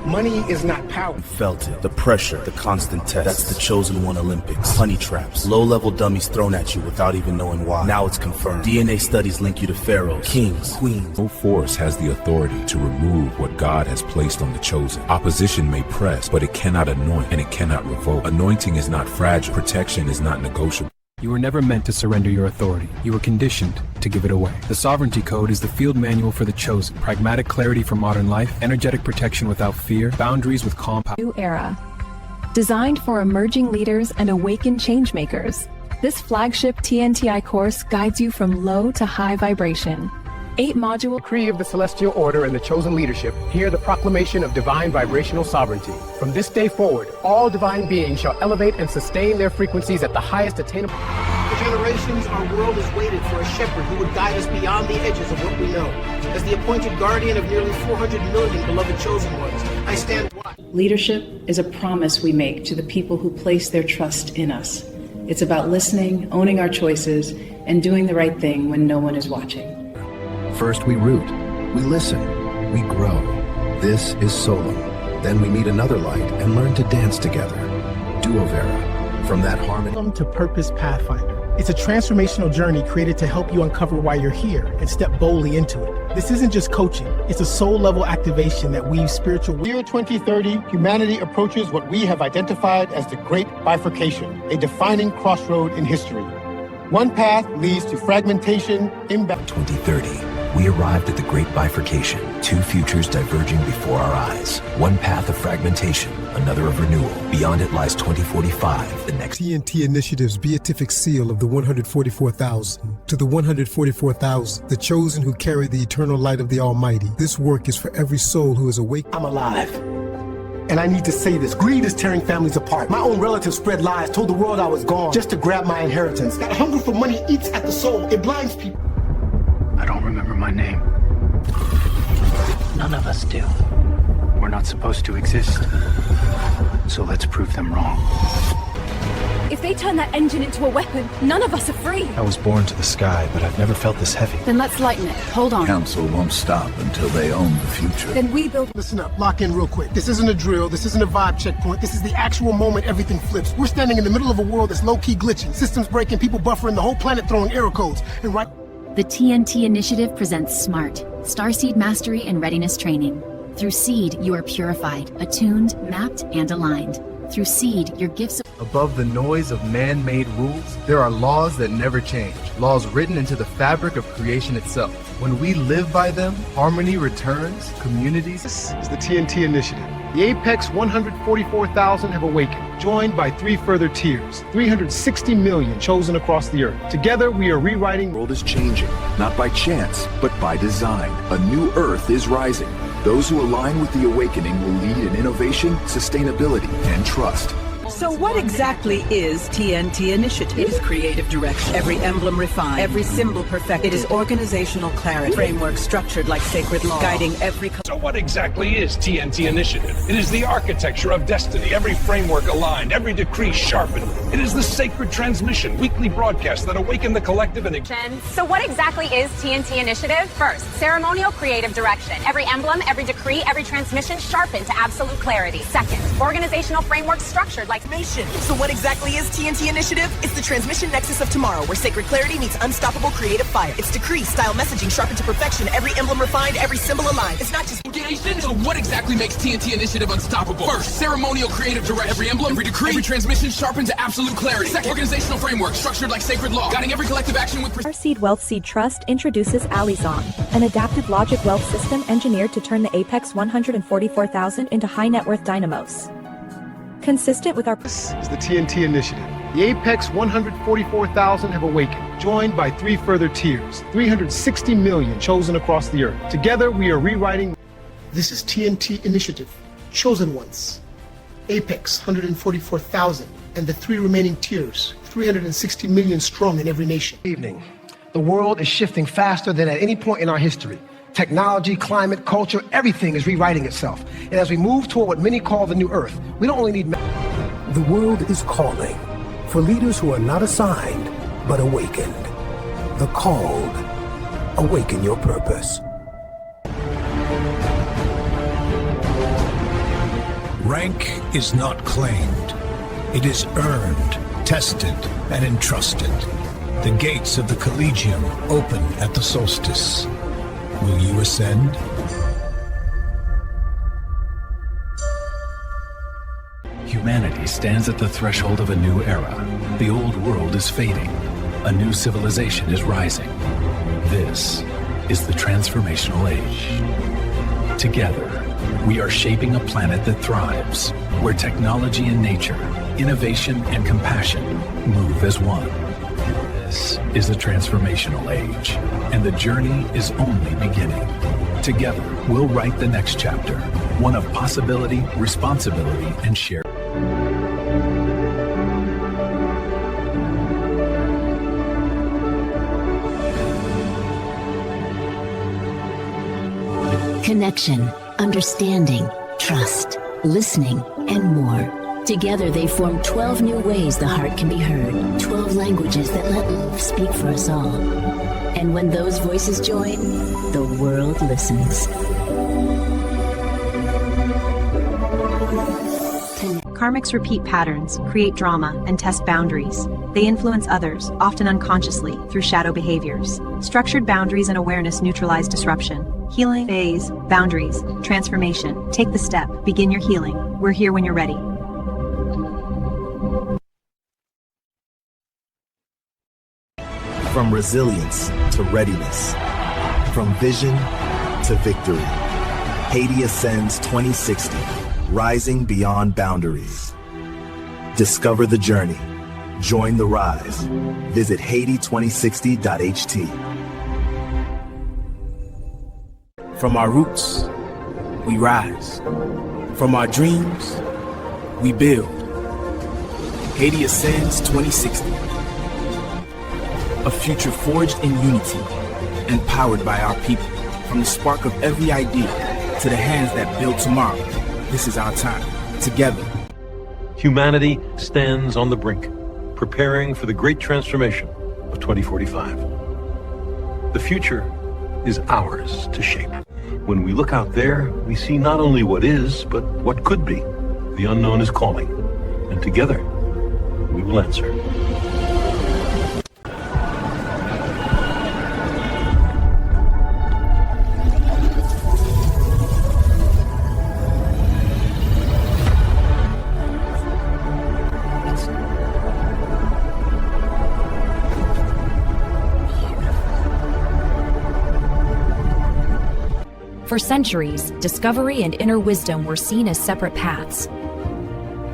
Money is not power. You felt it. The pressure, the constant test. That's the chosen one Olympics. Honey traps. Low-level dummies thrown at you without even knowing why. Now it's confirmed. DNA studies link you to pharaohs, kings, queens. No force has the authority to remove what God has placed on the chosen. Opposition may press, but it cannot anoint and it cannot revoke. Anointing is not fragile. Protection is not negotiable. You were never meant to surrender your authority. You were conditioned to give it away. The Sovereignty Code is the field manual for the chosen. Pragmatic clarity for modern life, energetic protection without fear, boundaries with calm power. New era. Designed for emerging leaders and awakened changemakers. This flagship TNTI course guides you from low to high vibration. 8-module decree of the Celestial Order and the chosen leadership, hear the proclamation of divine vibrational sovereignty. From this day forward, all divine beings shall elevate and sustain their frequencies at the highest attainable. For generations, our world has waited for a shepherd who would guide us beyond the edges of what we know. As the appointed guardian of nearly 400 million beloved chosen ones, I stand watch. Leadership is a promise we make to the people who place their trust in us. It's about listening, owning our choices, and doing the right thing when no one is watching. First we root, we listen, we grow. This is Solum. Then we meet another light and learn to dance together. Duovera. From that harmony. Welcome to Purpose Pathfinder. It's a transformational journey created to help you uncover why you're here and step boldly into it. This isn't just coaching, it's a soul-level activation that weaves spiritual... Year 2030, humanity approaches what we have identified as the Great Bifurcation, a defining crossroad in history. One path leads to fragmentation, imbalance... 2030. We arrived at the Great Bifurcation, two futures diverging before our eyes. One path of fragmentation, another of renewal. Beyond it lies 2045, the next... TNT Initiative's beatific seal of the 144,000. To the 144,000, the chosen who carry the eternal light of the Almighty. This work is for every soul who is awake. I'm alive. And I need to say this. Greed is tearing families apart. My own relatives spread lies, told the world I was gone just to grab my inheritance. That hunger for money eats at the soul. It blinds people. I don't remember my name. None of us do. We're not supposed to exist. So let's prove them wrong. If they turn that engine into a weapon, none of us are free. I was born to the sky, but I've never felt this heavy. Then let's lighten it. Hold on. Council won't stop until they own the future. Then we build... Listen up, lock in real quick. This isn't a drill, this isn't a vibe checkpoint. This is the actual moment everything flips. We're standing in the middle of a world that's low-key glitching. Systems breaking, people buffering, the whole planet throwing error codes. And right... The TNT Initiative presents SMART, Starseed Mastery and Readiness Training. Through SEED, you are purified, attuned, mapped, and aligned. Through SEED, your gifts... Above the noise of man-made rules, there are laws that never change. Laws written into the fabric of creation itself. When we live by them, harmony returns, communities... This is the TNT Initiative. The apex 144,000 have awakened, joined by 3 further tiers, 360 million chosen across the earth. Together, we are rewriting... The world is changing, not by chance, but by design. A new earth is rising. Those who align with the awakening will lead in innovation, sustainability, and trust. So what exactly is TNT Initiative? It is creative direction. Every emblem refined. Every symbol perfected. It is organizational clarity. Framework structured like sacred law. Guiding every... So what exactly is TNT Initiative? It is the architecture of destiny. Every framework aligned. Every decree sharpened. It is the sacred transmission. Weekly broadcasts that awaken the collective and... So what exactly is TNT Initiative? First, ceremonial creative direction. Every emblem, every decree, every transmission sharpened to absolute clarity. Second, organizational framework structured like... So what exactly is TNT Initiative? It's the transmission nexus of tomorrow, where sacred clarity meets unstoppable creative fire. It's decree, style messaging sharpened to perfection, every emblem refined, every symbol aligned. It's not just engagement. So what exactly makes TNT Initiative unstoppable? First, ceremonial creative direct. Every emblem, every decree, every transmission sharpened to absolute clarity. Second, organizational framework structured like sacred law, guiding every collective action with Our Seed Wealth Seed Trust introduces Alizon, an adaptive logic wealth system engineered to turn the Apex 144,000 into high net worth dynamos. Consistent with our... This is the TNT Initiative. The Apex 144,000 have awakened, joined by 3 further tiers, 360 million chosen across the earth. Together, we are rewriting... This is TNT Initiative, chosen ones. Apex 144,000 and the 3 remaining tiers, 360 million strong in every nation. Evening. The world is shifting faster than at any point in our history. Technology, climate, culture, everything is rewriting itself. And as we move toward what many call the new Earth, we don't only need... The world is calling for leaders who are not assigned, but awakened. The called. Awaken your purpose. Rank is not claimed. It is earned, tested, and entrusted. The gates of the Collegium open at the solstice. Will you ascend? Humanity stands at the threshold of a new era. The old world is fading. A new civilization is rising. This is the transformational age. Together, we are shaping a planet that thrives, where technology and nature, innovation and compassion move as one. This is the transformational age, and the journey is only beginning. Together, we'll write the next chapter, one of possibility, responsibility, and shared. Connection, understanding, trust, listening, and more. Together they form 12 new ways the heart can be heard, 12 languages that let love speak for us all. And when those voices join, the world listens. Karmics repeat patterns, create drama, and test boundaries. They influence others, often unconsciously, through shadow behaviors. Structured boundaries and awareness neutralize disruption. Healing, phase, boundaries, transformation. Take the step, begin your healing. We're here when you're ready. From resilience to readiness, from vision to victory. Haiti Ascends 2060, rising beyond boundaries. Discover the journey. Join the rise. Visit Haiti2060.ht. From our roots, we rise. From our dreams, we build. Haiti Ascends 2060. A future forged in unity and powered by our people. From the spark of every idea to the hands that build tomorrow, this is our time. Together. Humanity stands on the brink, preparing for the great transformation of 2045. The future is ours to shape. When we look out there, we see not only what is, but what could be. The unknown is calling, and together, we will answer. For centuries, discovery and inner wisdom were seen as separate paths.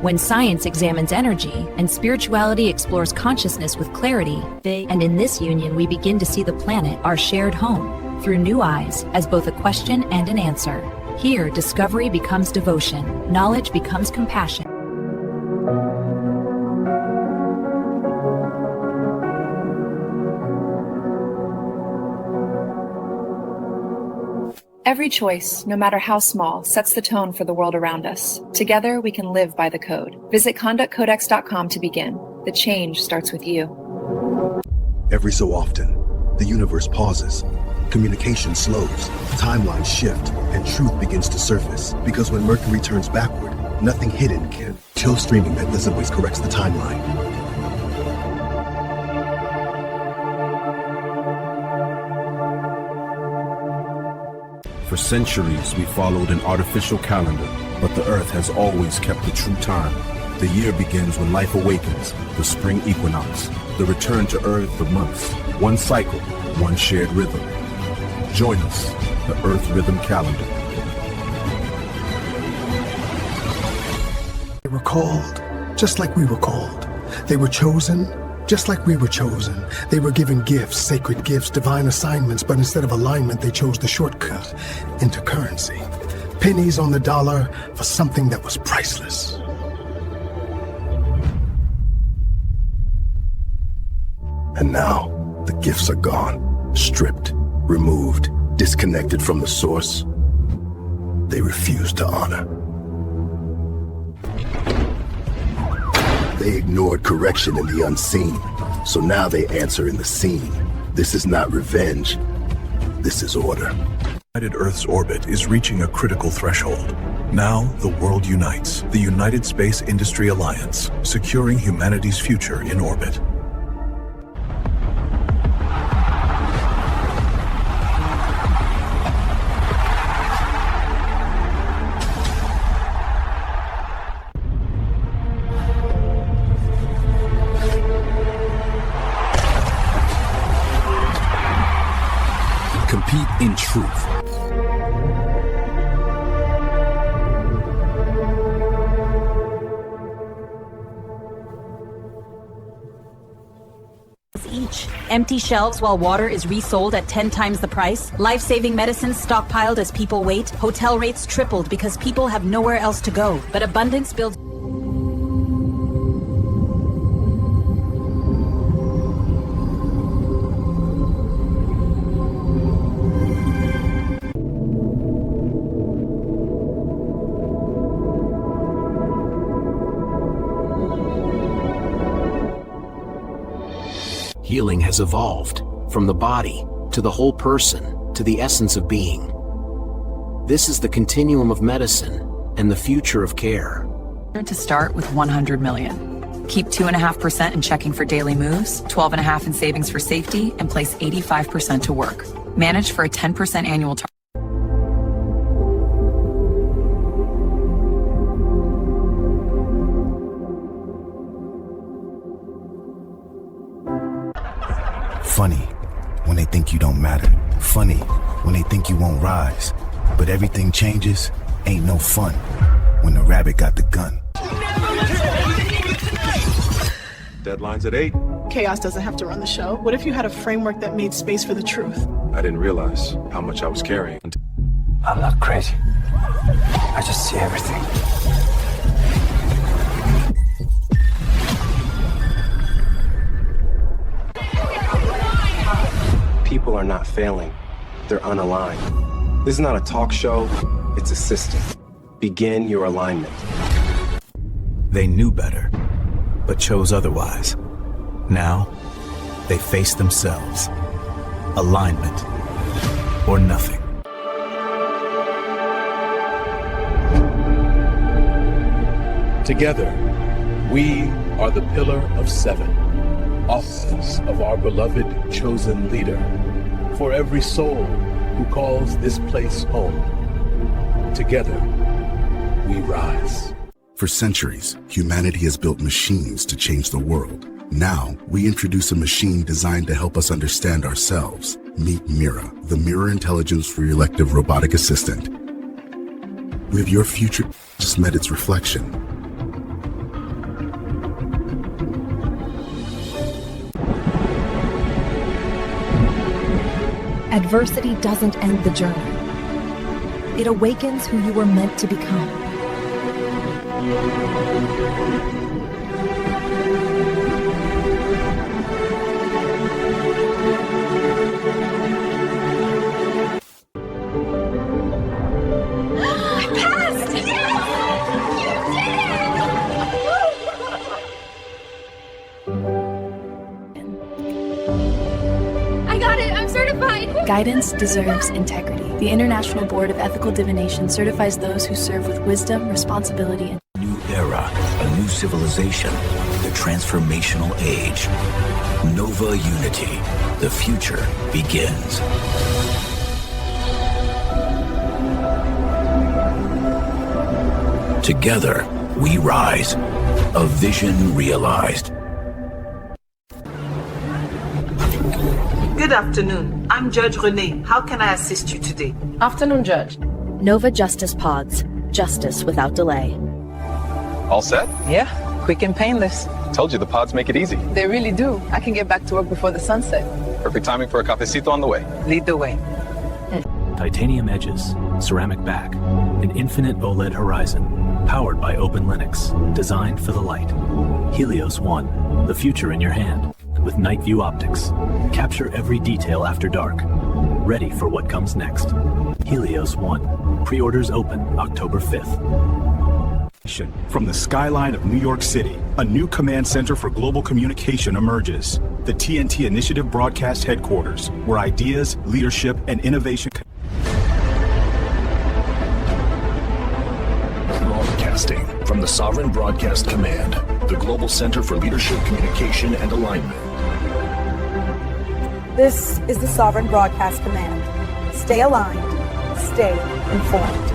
When science examines energy and spirituality explores consciousness with clarity, and in this union we begin to see the planet, our shared home, through new eyes as both a question and an answer. Here, discovery becomes devotion, knowledge becomes compassion. Every choice, no matter how small, sets the tone for the world around us. Together, we can live by the code. Visit conductcodex.com to begin. The change starts with you. Every so often, the universe pauses. Communication slows, timelines shift, and truth begins to surface. Because when Mercury turns backward, nothing hidden can. Chill streaming that doesn't always corrects the timeline. For centuries, we followed an artificial calendar, but the Earth has always kept the true time. The year begins when life awakens, the spring equinox, the return to Earth of months. One cycle, one shared rhythm. Join us, the Earth Rhythm Calendar. They were called, just like we were called. They were chosen, just like we were chosen. They were given gifts, sacred gifts, divine assignments, but instead of alignment, they chose the shortcut into currency. Pennies on the dollar for something that was priceless. And now, the gifts are gone, stripped, removed, disconnected from the source. They refuse to honor. They ignored correction in the unseen, so now they answer in the seen. This is not revenge, this is order. Earth's orbit is reaching a critical threshold. Now, the world unites. The United Space Industry Alliance, securing humanity's future in orbit. Compete in truth. Each. Empty shelves while water is resold at 10 times the price. Life-saving medicines stockpiled as people wait. Hotel rates tripled because people have nowhere else to go. But abundance builds... Healing has evolved from the body to the whole person to the essence of being. This is the continuum of medicine and the future of care. To start with 100 million. Keep 2.5% in checking for daily moves, 12.5% in savings for safety, and place 85% to work. Manage for a 10% annual target. Funny when they think you don't matter. Funny when they think you won't rise. But everything changes, ain't no fun when the rabbit got the gun. Deadline's at 8. Chaos doesn't have to run the show. What if you had a framework that made space for the truth? I didn't realize how much I was carrying. I'm not crazy. I just see everything. People are not failing. They're unaligned. This is not a talk show, it's a system. Begin your alignment. They knew better, but chose otherwise. Now, they face themselves. Alignment or nothing. Together, we are the Pillar of Seven, offices of our beloved chosen leader, for every soul who calls this place home. Together, we rise. For centuries, humanity has built machines to change the world. Now, we introduce a machine designed to help us understand ourselves. Meet Mira, the Mirror Intelligence Re-elective Robotic Assistant. With your future just met its reflection. Adversity doesn't end the journey. It awakens who you were meant to become. I got it! I'm certified! Guidance deserves integrity. The International Board of Ethical Divination certifies those who serve with wisdom, responsibility, and New era, a new civilization, the transformational age. Nova Unity. The future begins. Together, we rise. A vision realized. Good afternoon. I'm Judge Renee. How can I assist you today? Afternoon, Judge. Nova Justice Pods. Justice without delay. All set? Yeah, quick and painless. Told you the pods make it easy. They really do. I can get back to work before the sunset. Perfect timing for a cafecito on the way. Lead the way. Titanium edges, ceramic back, an infinite OLED horizon, powered by Open Linux, designed for the light. Helios 1, the future in your hand, with night view optics. Capture every detail after dark. Ready for what comes next. Helios 1, pre-orders open October 5th. From the skyline of New York City, a new command center for global communication emerges. The TNT Initiative Broadcast Headquarters, where ideas, leadership, and innovation... Broadcasting from the Sovereign Broadcast Command, the Global Center for Leadership, Communication, and Alignment. This is the Sovereign Broadcast Command. Stay aligned. Stay informed.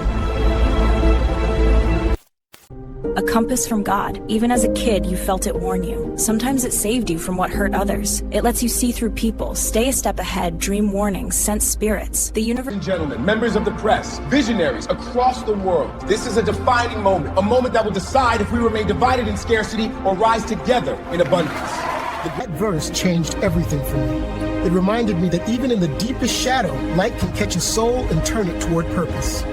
A compass from God. Even as a kid, you felt it warn you. Sometimes it saved you from what hurt others. It lets you see through people, stay a step ahead, dream warnings, sense spirits. The universe. Ladies and gentlemen, members of the press, visionaries across the world, this is a defining moment, a moment that will decide if we remain divided in scarcity or rise together in abundance. That verse changed everything for me. It reminded me that even in the deepest shadow, light can catch a soul and turn it toward purpose.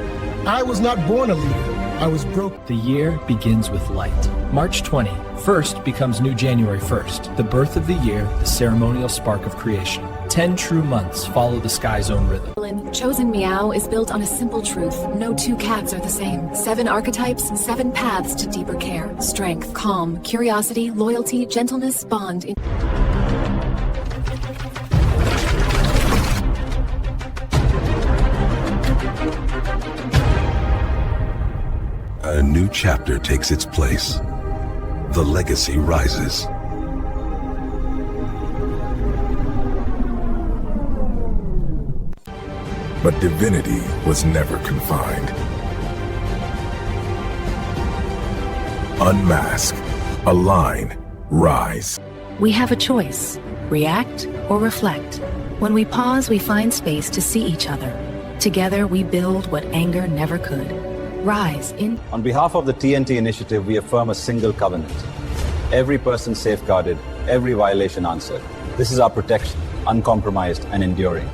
I was not born a leader. I was broke. The year begins with light. March 20, first becomes new January 1st. The birth of the year, the ceremonial spark of creation. 10 true months follow the sky's own rhythm. Chosen Meow is built on a simple truth. No two cats are the same. 7 archetypes, 7 paths to deeper care. Strength, calm, curiosity, loyalty, gentleness, bond. A new chapter takes its place. The legacy rises. But divinity was never confined. Unmask, align, rise. We have a choice, react or reflect. When we pause, we find space to see each other. Together, we build what anger never could. Rise in. On behalf of the TNT Initiative, we affirm a single covenant. Every person safeguarded, every violation answered. This is our protection, uncompromised and enduring.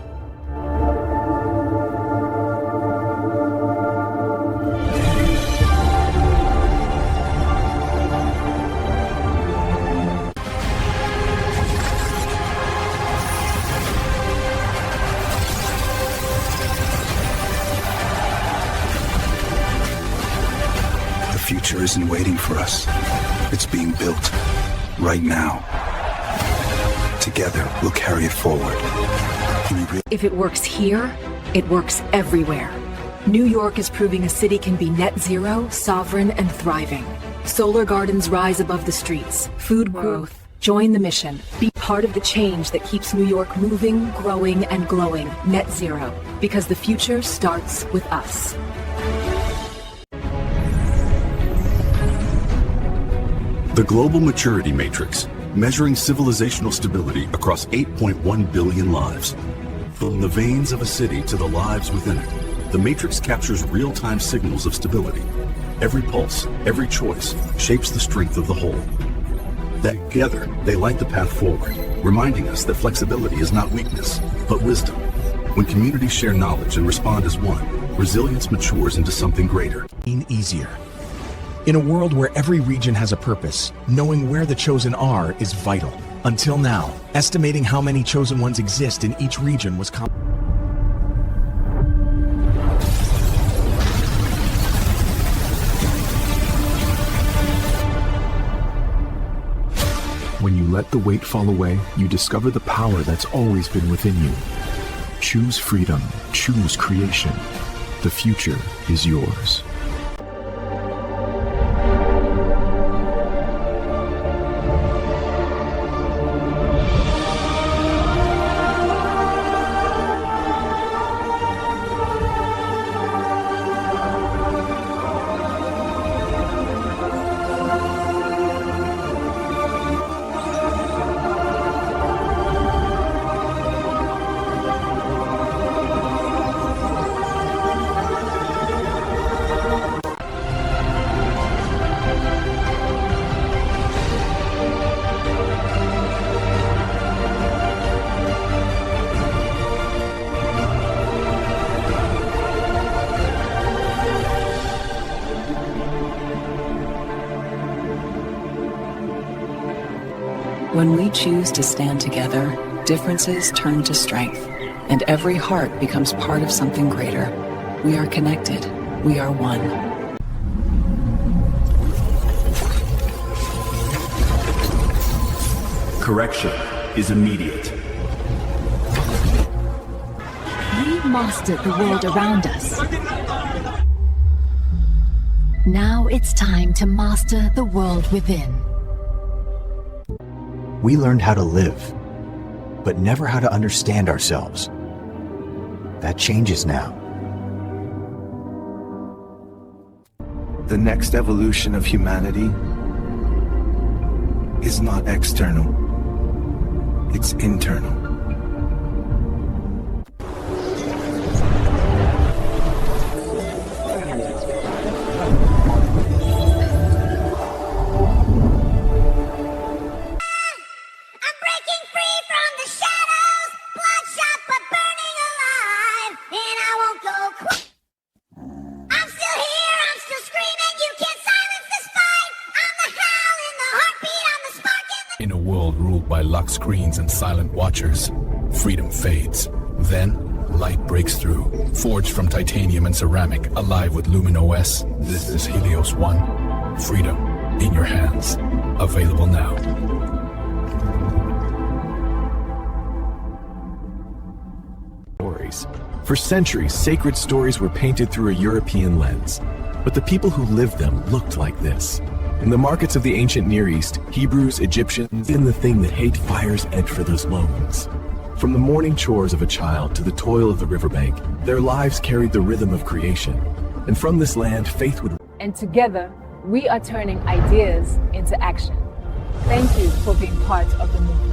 The future isn't waiting for us. It's being built right now. Together, we'll carry it forward. If it works here, it works everywhere. New York is proving a city can be net zero, sovereign, and thriving. Solar gardens rise above the streets. Food growth. Join the mission. Be part of the change that keeps New York moving, growing, and glowing. Net zero. Because the future starts with us. The Global Maturity Matrix, measuring civilizational stability across 8.1 billion lives. From the veins of a city to the lives within it, the matrix captures real-time signals of stability. Every pulse, every choice, shapes the strength of the whole. Together, they light the path forward, reminding us that flexibility is not weakness, but wisdom. When communities share knowledge and respond as one, resilience matures into something greater. Easier. In a world where every region has a purpose, knowing where the chosen are is vital. Until now, estimating how many chosen ones exist in each region was complicated. When you let the weight fall away, you discover the power that's always been within you. Choose freedom. Choose creation. The future is yours. When we choose to stand together, differences turn to strength, and every heart becomes part of something greater. We are connected. We are one. Correction is immediate. We mastered the world around us. Now it's time to master the world within. We learned how to live, but never how to understand ourselves. That changes now. The next evolution of humanity is not external, it's internal. In a world ruled by locked screens and silent watchers, freedom fades. Then, light breaks through. Forged from titanium and ceramic, alive with Lumen OS, this is Helios 1. Freedom in your hands. Available now. For centuries, sacred stories were painted through a European lens, but the people who lived them looked like this. In the markets of the ancient Near East, Hebrews, Egyptians, and the thing that hate fire's edge for those moments. From the morning chores of a child to the toil of the riverbank, their lives carried the rhythm of creation. And from this land, faith would... And together, we are turning ideas into action. Thank you for being part of the movement.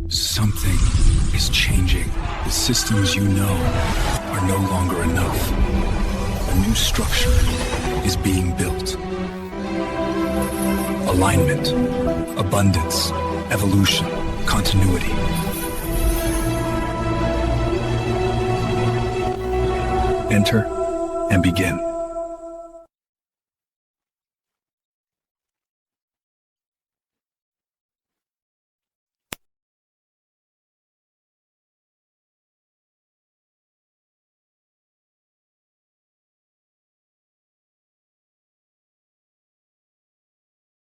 Something is changing. The systems you know are no longer enough. A new structure is being built. Alignment, abundance, evolution, continuity. Enter and begin.